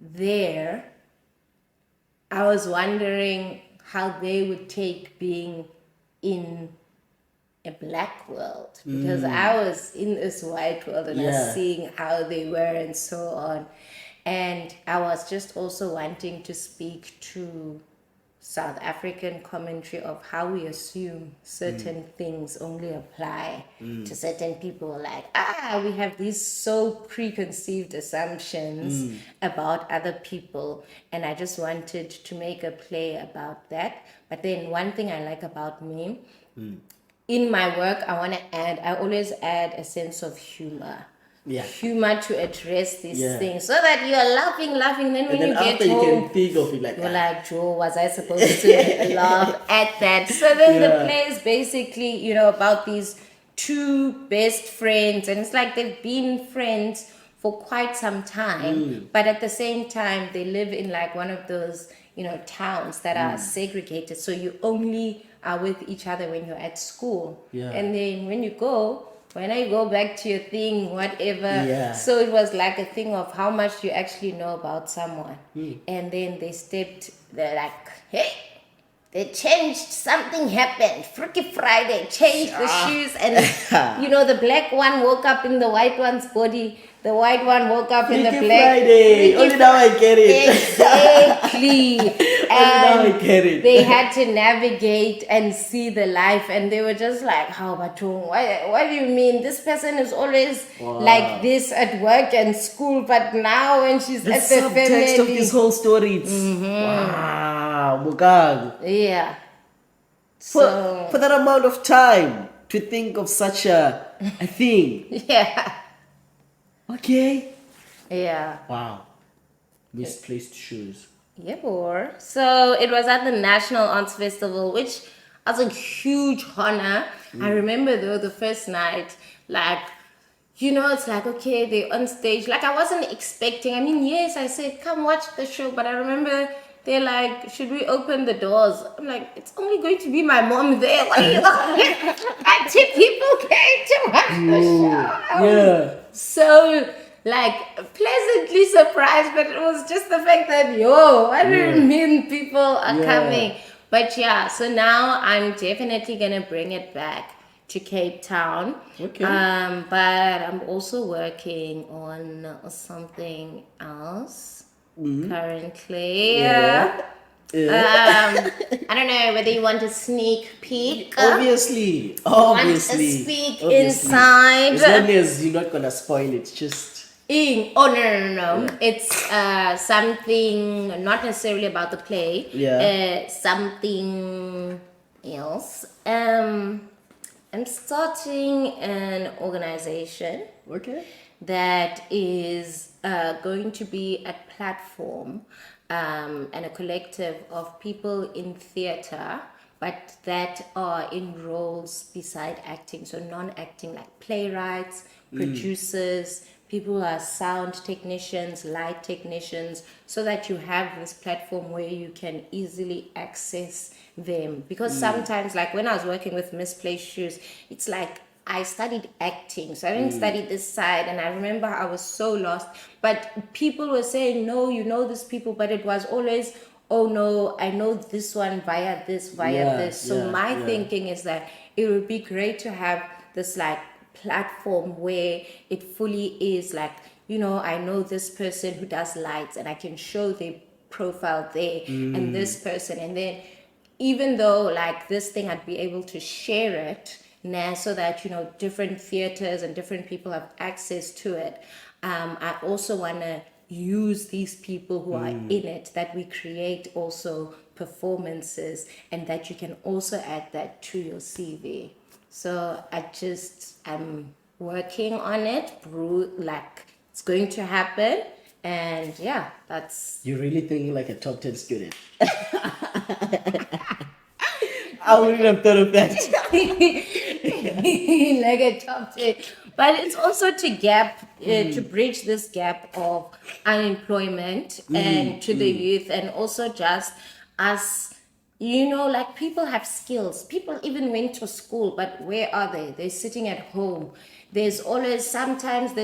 there, I was wondering how they would take being in a black world, because I was in this white world and I was seeing how they were and so on. And I was just also wanting to speak to South African commentary of how we assume certain things only apply to certain people. We have these so preconceived assumptions about other people. And I just wanted to make a play about that. But then one thing I like about me, in my work, I always add a sense of humor. Yeah. Humor to address these things, so that you're laughing. Then when you get home, you can think of it you're like, Joe, was I supposed to laugh at that? So then the play is basically, about these two best friends, and it's they've been friends for quite some time, but at the same time they live in one of those towns that are segregated. So you only are with each other when you're at school, and then when you go back to your thing, whatever. Yeah. So it was a thing of how much you actually know about someone. And then they're like, hey, they changed, something happened. Freaky Friday, changed the shoes. And, the black one woke up in the white one's body. The white one woke up in the black. Friday. Only now I get it. Exactly. now I get it. They had to navigate and see the life, and they were just like, "How Batung? What do you mean? This person is always like this at work and school, but now when she's The at the subtext of family, this whole story. It's wow, Bokang. yeah." For that amount of time to think of such a thing. Yeah, Okay. yeah. Wow. Misplaced shoes. Yeah, boy. So it was at the National Arts Festival, which was a huge honor. I remember though the first night, like, it's like, okay, they're on stage. Like, I wasn't expecting. I mean, yes, I said, come watch the show. But I remember they're like, should we open the doors? I'm like, it's only going to be my mom there. What are you like, 2 people came to watch the show. Yeah. So, like, pleasantly surprised, but it was just the fact that, what do you mean people are coming? But yeah, so now I'm definitely going to bring it back to Cape Town. Okay. But I'm also working on something else currently. Yeah. I don't know whether you want a sneak peek. Obviously. Want a speak inside. As long as you're not gonna spoil it, just Oh no. It's something not necessarily about the play. Yeah. Something else. I'm starting an organization that is going to be a platform and a collective of people in theater, but that are in roles beside acting, so non-acting, like playwrights, producers, people who are sound technicians, light technicians, so that you have this platform where you can easily access them. Because sometimes, like when I was working with Misplaced Shoes, it's like I studied acting, so I didn't study this side, and I remember I was so lost. But people were saying, no, you know these people, but it was always, oh no, I know this one via this, this. So my thinking is that it would be great to have this like platform where it fully is like, I know this person who does lights and I can show their profile there and this person, and then even though like this thing I'd be able to share it now so that different theaters and different people have access to it. I also want to use these people who are in it, that we create also performances, and that you can also add that to your CV. So I'm working on it, like it's going to happen, and yeah, that's. You're really thinking like a top 10 student. I wouldn't have thought of that. Like a top 10. But it's also to bridge this gap of unemployment and to the youth, and also just us. Like people have skills. People even went to school, but where are they? They're sitting at home. Sometimes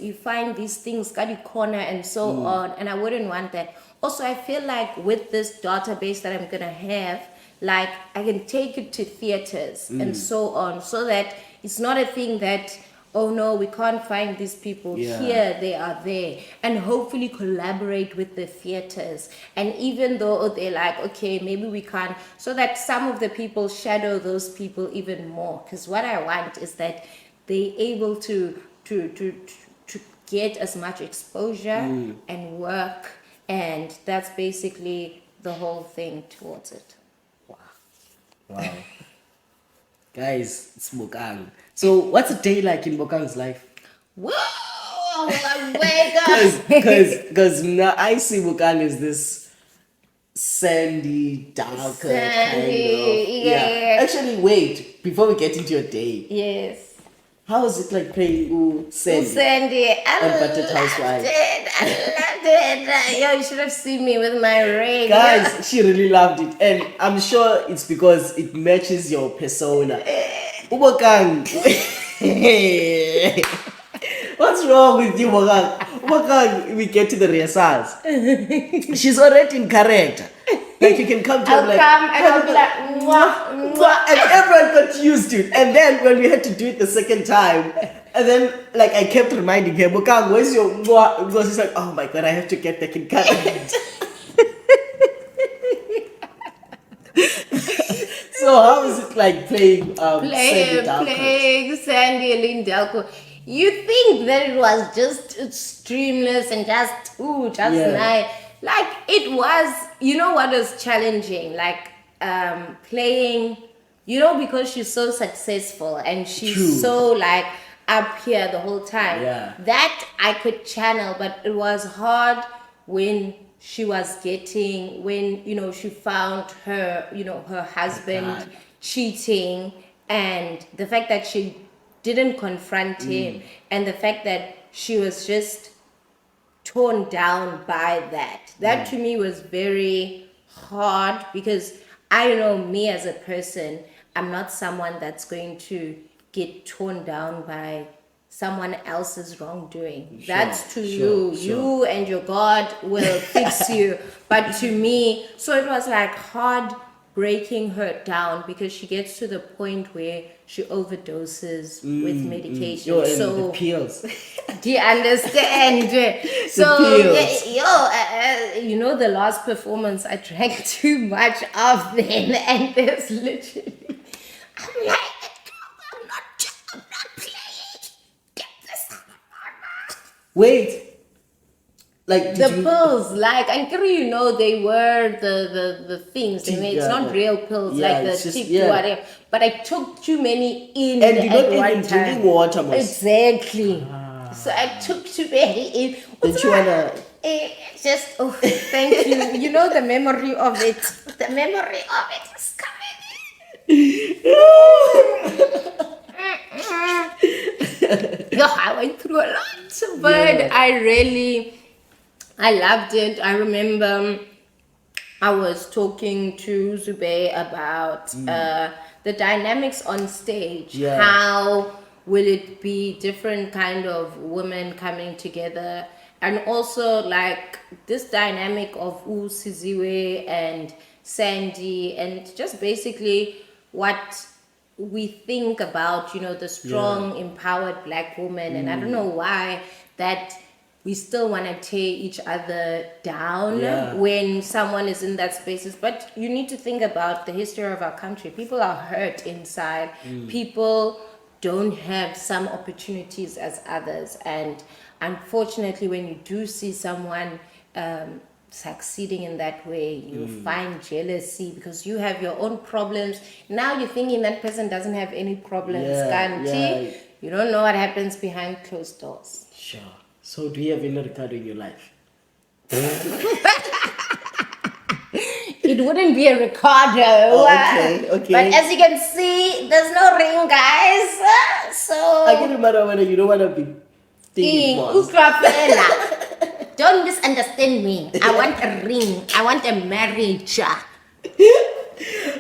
you find these things, got a corner and so on. And I wouldn't want that. Also, I feel like with this database that I'm going to have, like I can take it to theaters and so on, so that it's not a thing that, oh no, we can't find these people here, they are there, and hopefully collaborate with the theaters. And even though they're like, okay, maybe we can't, so that some of the people shadow those people even more. Because what I want is that they're able to get as much exposure and work, and that's basically the whole thing towards it. Wow. Guys, it's Bokang. So what's a day like in Bokang's life? Whoa! Wake up! Because now I see Bokang as this sandy, darker kind of. Yeah. Actually, wait, before we get into your day. Yes. How was it like playing Sandy? Sandy, Unbuttered Housewife. I loved it. Yo, you should have seen me with my ring. Guys, she really loved it. And I'm sure it's because it matches your persona. Bokang. What's wrong with you, Bokang? Bokang, we get to the rehearsals. She's already in character. Like you can come to I'll her like, come and I'll be like, mwah, mwah. and everyone got used to it. And then when we had to do it the second time, and then like I kept reminding her, Bokang, where's your mwah? Because she's like, oh my god, I have to get back in character. So how is it like playing Sandy Dalcott? Playing Sandy Aline Delco? You think that it was just streamless and just nice? Like it was. You know what was challenging? Like playing. You know, because she's so successful and she's True. so like up here the whole time. Yeah. That I could channel, but it was hard when she was getting, when, you know, she found her, you know, her husband God. cheating, and the fact that she didn't confront him, and the fact that she was just torn down by that. That to me was very hard, because I know me as a person, I'm not someone that's going to get torn down by someone else's wrongdoing. That's to you. You and your God will fix you. But to me, so it was like hard breaking her down, because she gets to the point where she overdoses with medication. And so the pills. do you understand? So pills. you know, the last performance I drank too much of then, and there's literally, I'm like, I'm not playing. Get this out of my mouth. Wait. Like The pills, like, and you know, they were the things they made. It's not real pills, like the tip whatever. But I took too many in and you're not at even one time. drinking water, most. Exactly. So I took too many in. Did you wanna? Just thank you. You know, the memory of it. The memory of it is coming. Yeah, I went through a lot, but I loved it. I remember I was talking to Zube about the dynamics on stage. Yeah. How will it be different kind of women coming together? And also like this dynamic of Siziwe and Sandy, and just basically what we think about, you know, the strong, empowered black woman. And I don't know why that we still want to tear each other down when someone is in that spaces. But you need to think about the history of our country. People are hurt inside. People don't have some opportunities as others. And unfortunately, when you do see someone succeeding in that way, you find jealousy, because you have your own problems. Now you're thinking that person doesn't have any problems. You don't know what happens behind closed doors. Sure. So do you have any Ricardo in your life? It wouldn't be a Ricardo. Okay. But as you can see, there's no ring, guys. So I can remember when you don't want to be thinking don't misunderstand me. I want a ring. I want a marriage.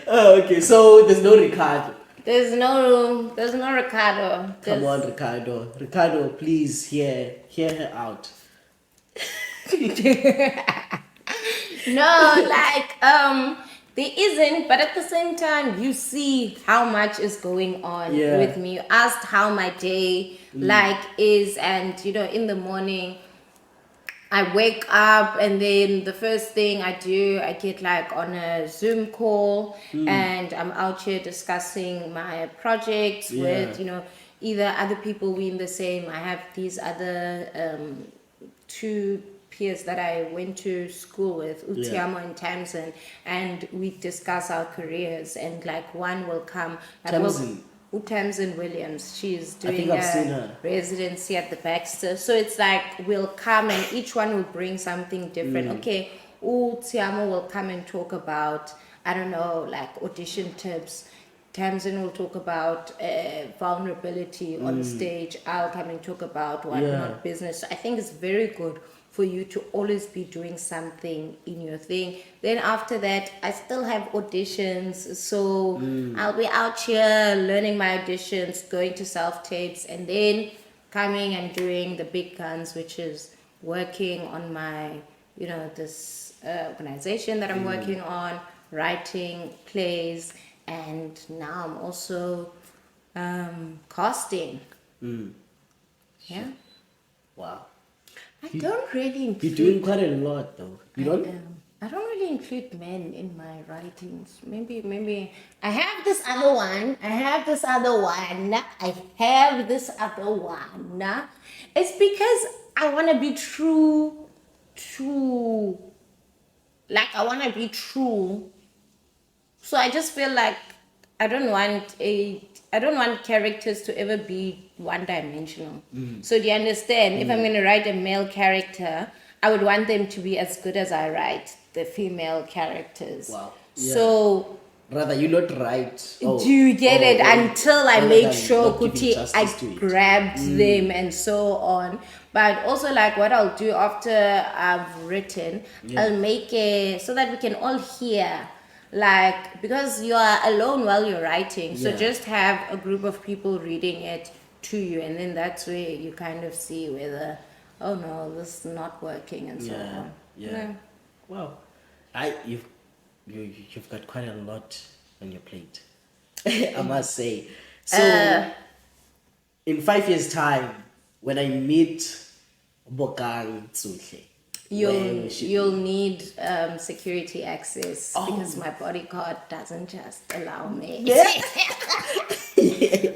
Okay. So there's no Ricardo. There's no Ricardo. Come on, Ricardo. Ricardo, please hear her out. No, like there isn't, but at the same time you see how much is going on with me. You asked how my day is, and you know, in the morning I wake up, and then the first thing I do, I get like on a Zoom call, and I'm out here discussing my projects with, you know, either other people we in the same. I have these other two peers that I went to school with, Utiamo and Tamsin, and we discuss our careers. And like one will come, Tamsin Williams, she's doing a residency at the Baxter. So it's like we'll come and each one will bring something different. Okay, Utiamo will come and talk about, I don't know, like audition tips. Tamsin will talk about vulnerability on stage. I'll come and talk about whatnot business. So I think it's very good for you to always be doing something in your thing. Then after that, I still have auditions. So I'll be out here learning my auditions, going to self-tapes, and then coming and doing the big guns, which is working on my, you know, this organization that I'm working on, writing plays, and now I'm also casting. Yeah. Wow. I don't really. You're doing quite a lot, though. You don't? I don't really include men in my writings. Maybe I have this other one. I have this other one. It's because I want to be true. Like I want to be true. So I just feel like I don't want characters to ever be one dimensional. So do you understand? If I'm going to write a male character, I would want them to be as good as I write the female characters. Wow. Yeah. So Rather, you not write. do you get it? Until I rather make than sure not giving Kuti, I justice to it. grabbed them and so on. But also, like, what I'll do after I've written, I'll make it so that we can all hear. Like, because you are alone while you're writing, so Yeah. just have a group of people reading it to you, and then that's where you kind of see whether, oh no, this is not working, and so on. Yeah. Wow. You've got quite a lot on your plate. I must say. So in 5 years' time, when I meet Bokang Ntsutle, You'll need security access because my bodyguard doesn't just allow me.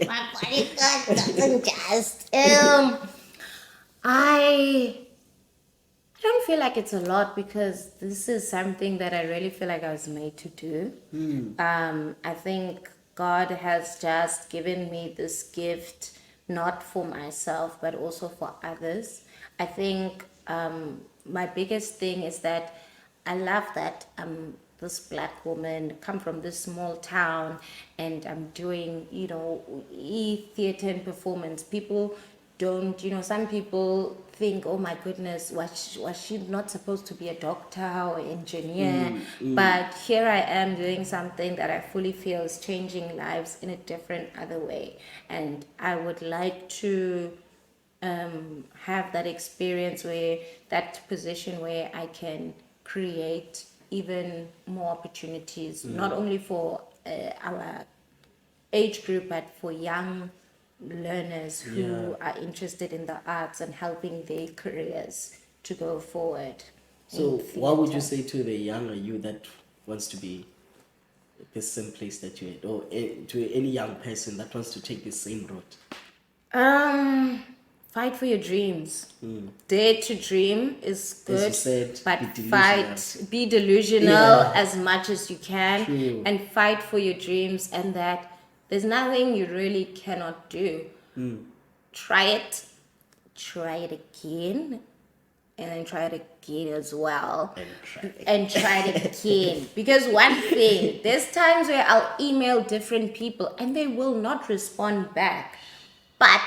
My bodyguard doesn't just. I don't feel like it's a lot because this is something that I really feel like I was made to do. I think God has just given me this gift, not for myself, but also for others. I think my biggest thing is that I love that I'm this black woman, come from this small town, and I'm doing, theater and performance. People don't, some people think, oh my goodness, was she not supposed to be a doctor or engineer? But here I am doing something that I fully feel is changing lives in a different other way. And I would like to have that experience that position where I can create even more opportunities, not only for our age group, but for young learners who are interested in the arts and helping their careers to go forward. So what would you say to the younger you that wants to be the same place that you're at, or to any young person that wants to take the same route? Fight for your dreams. Dare to dream is good, As you said, but be delusional. be delusional as much as you can. True. And fight for your dreams, and that there's nothing you really cannot do. Try it again, and then try it again as well. And try it again. Because one thing, there's times where I'll email different people and they will not respond back. But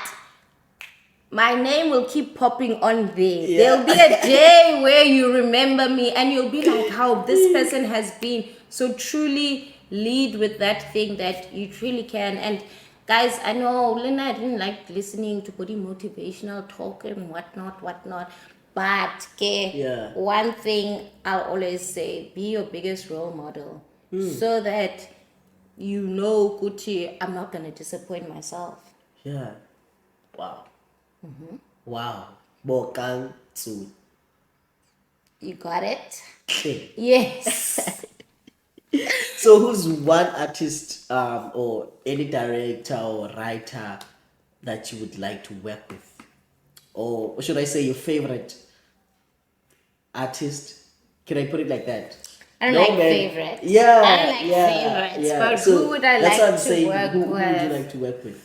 my name will keep popping on there. There'll be a day where you remember me and you'll be like, how this person has been. So truly lead with that thing that you truly can. And guys, I know Lena didn't like listening to body motivational talk and whatnot. But one thing I'll always say, be your biggest role model. So that you know, Gucci, I'm not going to disappoint myself. Yeah. Wow. Wow. Bokang Ntsutle. You got it? Okay. Yes. So who's one artist or any director or writer that you would like to work with? Or should I say your favorite artist? Can I put it like that? I don't like favorites. Yeah. I don't like favorites. But So who would I that's like what I'm to saying. work Who with? would you like to work with?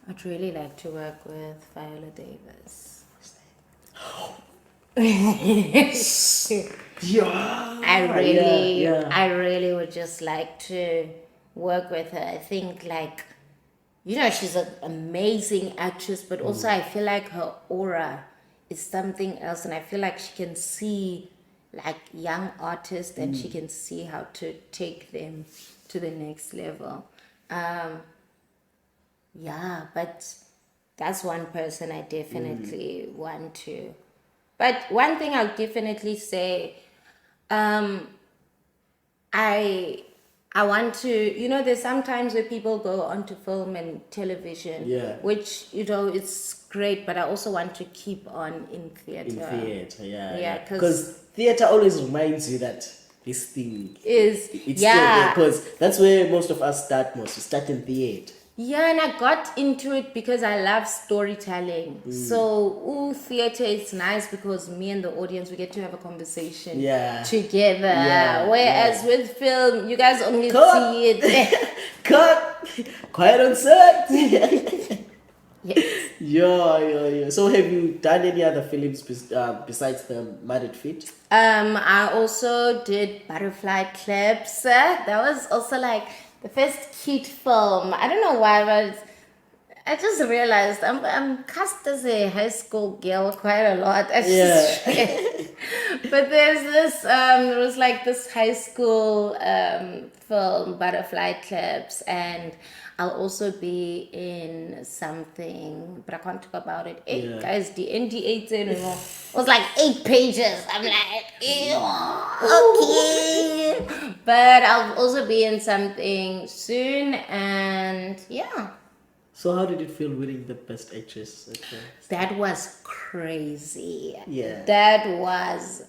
I'd really like to work with Viola Davis. Yeah. I really would just like to work with her. I think she's an amazing actress, but also I feel like her aura is something else, and I feel like she can see like young artists and she can see how to take them to the next level. But that's one person I definitely want to. But one thing I'll definitely say, I I want to, there's sometimes where people go onto film and television, Yeah. which, it's great, but I also want to keep on in theater. In theater, yeah. Yeah, Because theater always reminds you that this thing it's still there. Because that's where most of us start most. We start in theater. Yeah, and I got into it because I love storytelling. So, theater is nice because me and the audience, we get to have a conversation together. Yeah, Whereas with film, you guys only Cut. see it. Cut! Quiet on set! Yes. Yeah. So have you done any other films besides the Married Fit? I also did Butterfly Clips. That was also like the first cute film. I don't know why, but I just realized I'm cast as a high school girl quite a lot. But there's this there was like this high school film, Butterfly Clips, and I'll also be in something, but I can't talk about it. Guys, the NDA was like 8 pages. I'm like, ew, okay. But I'll also be in something soon, and yeah. So how did it feel winning the Best Actress? That was crazy. Yeah. That was...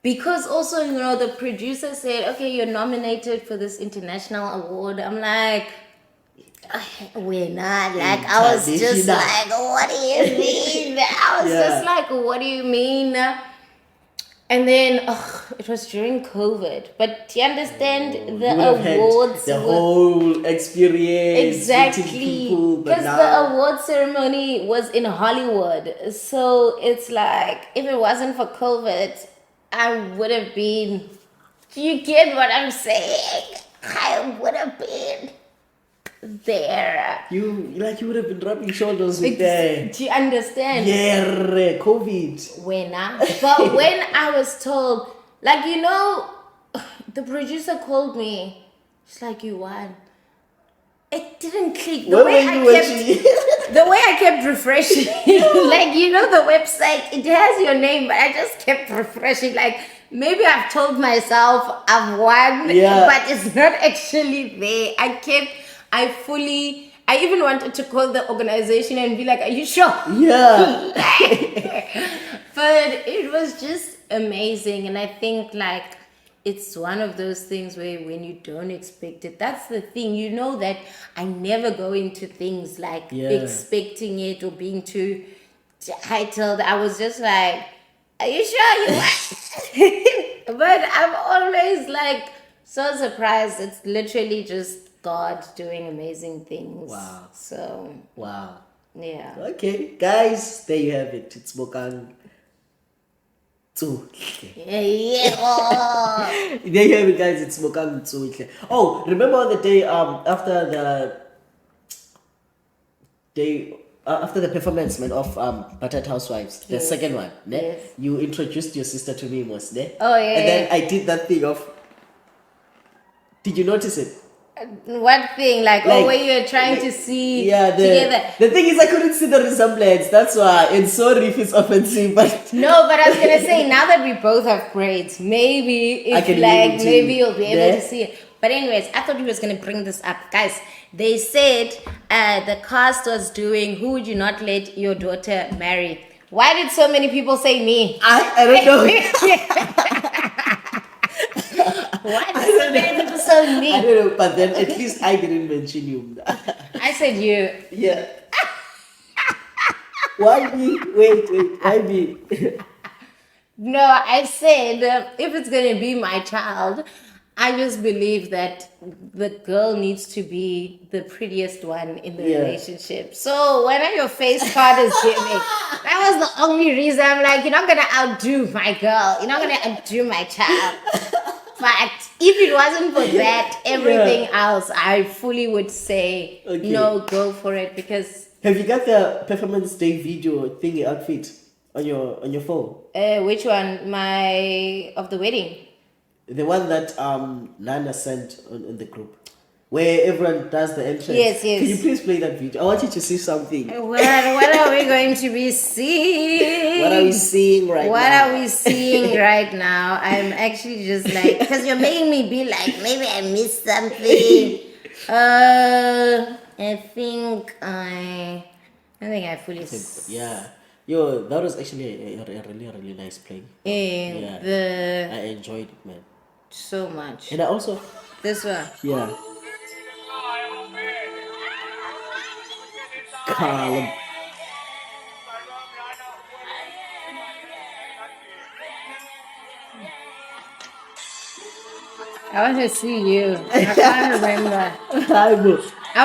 Because also, the producer said, okay, you're nominated for this international award. I'm like... We're not. Like, I was just like, what do you mean? I was just like, what do you mean? And then, it was during COVID. But do you understand the awards? The whole experience. Exactly. Because the award ceremony was in Hollywood. So it's like, if it wasn't for COVID, I would have been... Do you get what I'm saying? I would have been... there. You would have been rubbing shoulders with that. Do you understand? Yeah, COVID. But when I was told, like, the producer called me. She's like, you won. It didn't click. The way I kept refreshing, like, the website, it has your name, but I just kept refreshing. Like, maybe I've told myself I've won, but it's not actually there. I even wanted to call the organization and be like, are you sure? Yeah. But it was just amazing. And I think, like, it's one of those things where when you don't expect it, that's the thing. You know that I never go into things like expecting it or being too titled. I was just like, are you sure you won? But I'm always, like, so surprised. It's literally just God doing amazing things. Wow. So. Wow. Yeah. Okay, guys, there you have it. It's Bokang. Ntsutle. Yeah. There you have it, guys. It's Bokang Ntsutle. Oh, remember the day after the performance of Battered Housewives, the second one, Yes. you introduced your sister to me, was ne? Oh, yeah. And then I did that thing of. Did you notice it? What thing? Like where you're trying to see together. The thing is, I couldn't see the resemblance. That's why. And sorry if it's offensive, but no. But I was gonna say, now that we both have braids, maybe maybe you'll be able to see it. But anyways, I thought he was gonna bring this up, guys. They said the cast was doing "Who would you not let your daughter marry?" Why did so many people say me? I don't know. Why did so many people say me? I don't know, but then at least I didn't mention you. I said you. Yeah. Why me? Wait, why me? No, I said if it's gonna be my child, I just believe that the girl needs to be the prettiest one in the relationship. So when your face card is giving, that was the only reason I'm like, you're not gonna outdo my girl. You're not gonna outdo my child. But if it wasn't for that, everything else, I fully would say no, go for it. Because have you got the performance day video thingy outfit on your phone? Which one? Of the wedding. The one that Nana sent on the group. where everyone does the entrance. Yes. Can you please play that video? I want you to see something. What are we going to be seeing? What are we seeing right now? What are we seeing right now? I'm actually just like, because you're making me be like, maybe I missed something. I think I fully. Yeah. Yo, that was actually a really nice play. Yeah. I enjoyed it, man. So much. And I also. This one. Yeah. Calm. I want to see you. I can't remember. I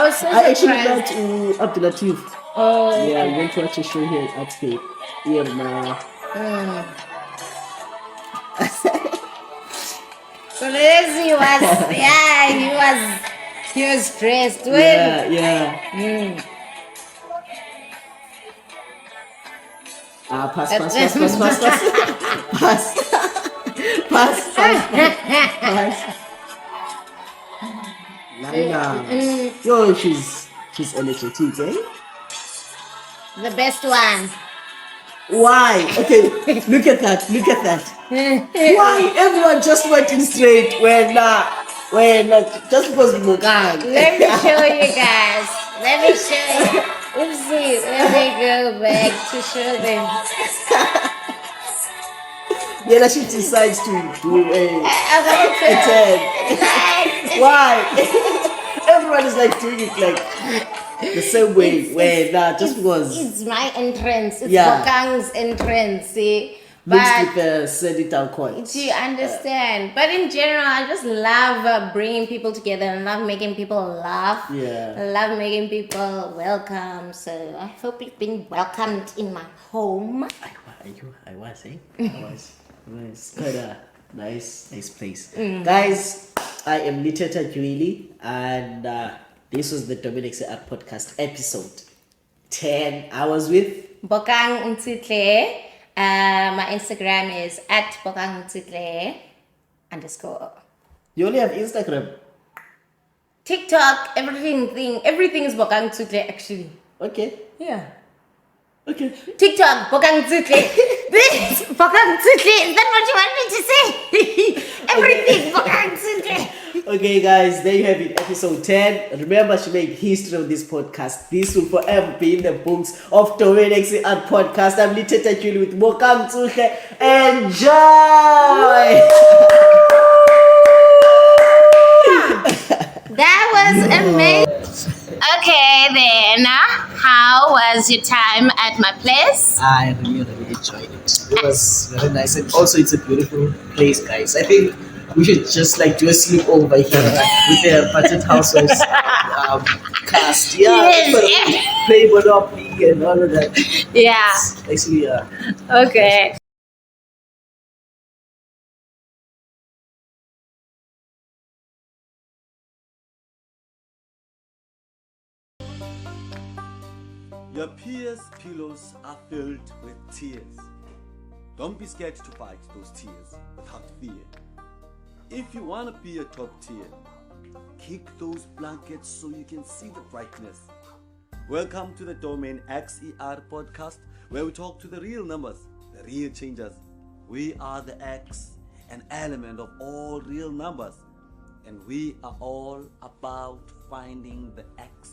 was so I actually surprised. went to Abdul Latif. Oh. Yeah, I went to watch a show here at State. Here now. So Leslie he was dressed well. Yeah. Pass. Nana. Yo, she's energetic, eh? The best one. Why? Okay, look at that. Why? Everyone just went in straight when just because Bokang. Let me show you guys. Let me show you. Oopsie. Let me go back to show them. Yeah, she decides to do a 10. Why? Everyone is like doing it like the same way. Just because it's my entrance. It's Yeah. Bokang's entrance. See. mixed But with the Sedital coins. do you understand? But in general, I just love bringing people together and love making people laugh. Yeah. I love making people welcome. So I hope you've been welcomed in my home. I was, eh? I was. It's quite a nice place. Guys, I am Ntsutle and this was the Dominic xER podcast episode 10. I was with Bokang Ntsutle. My Instagram is at Bokang Ntsutle _ You only have Instagram. TikTok, everything is Bokang Ntsutle actually. Okay. Yeah. Okay. TikTok, Bokang Ntsutle. This Bokang Ntsutle. Is that what you want me to say? Everything Bokang Ntsutle. Okay, guys, there you have it, episode 10. Remember, she made history of this podcast. This will forever be in the books of Dominic xER podcast. I'm Ntsutle with Bokang Ntsutle. Enjoy! That was amazing. Okay, then, how was your time at my place? I really enjoyed it. It was very nice, and also it's a beautiful place, guys. I think we should just like do a sleepover here with the Budget Housewives cast. Yeah, Yes. play Monopoly and all of that. Yeah. Actually, Okay. Your peers' pillows are filled with tears. Don't be scared to fight those tears without fear. If you want to be a top tier, kick those blankets so you can see the brightness. Welcome to the Domain xER podcast, where we talk to the real numbers, the real changers. We are the X, an element of all real numbers, and we are all about finding the X.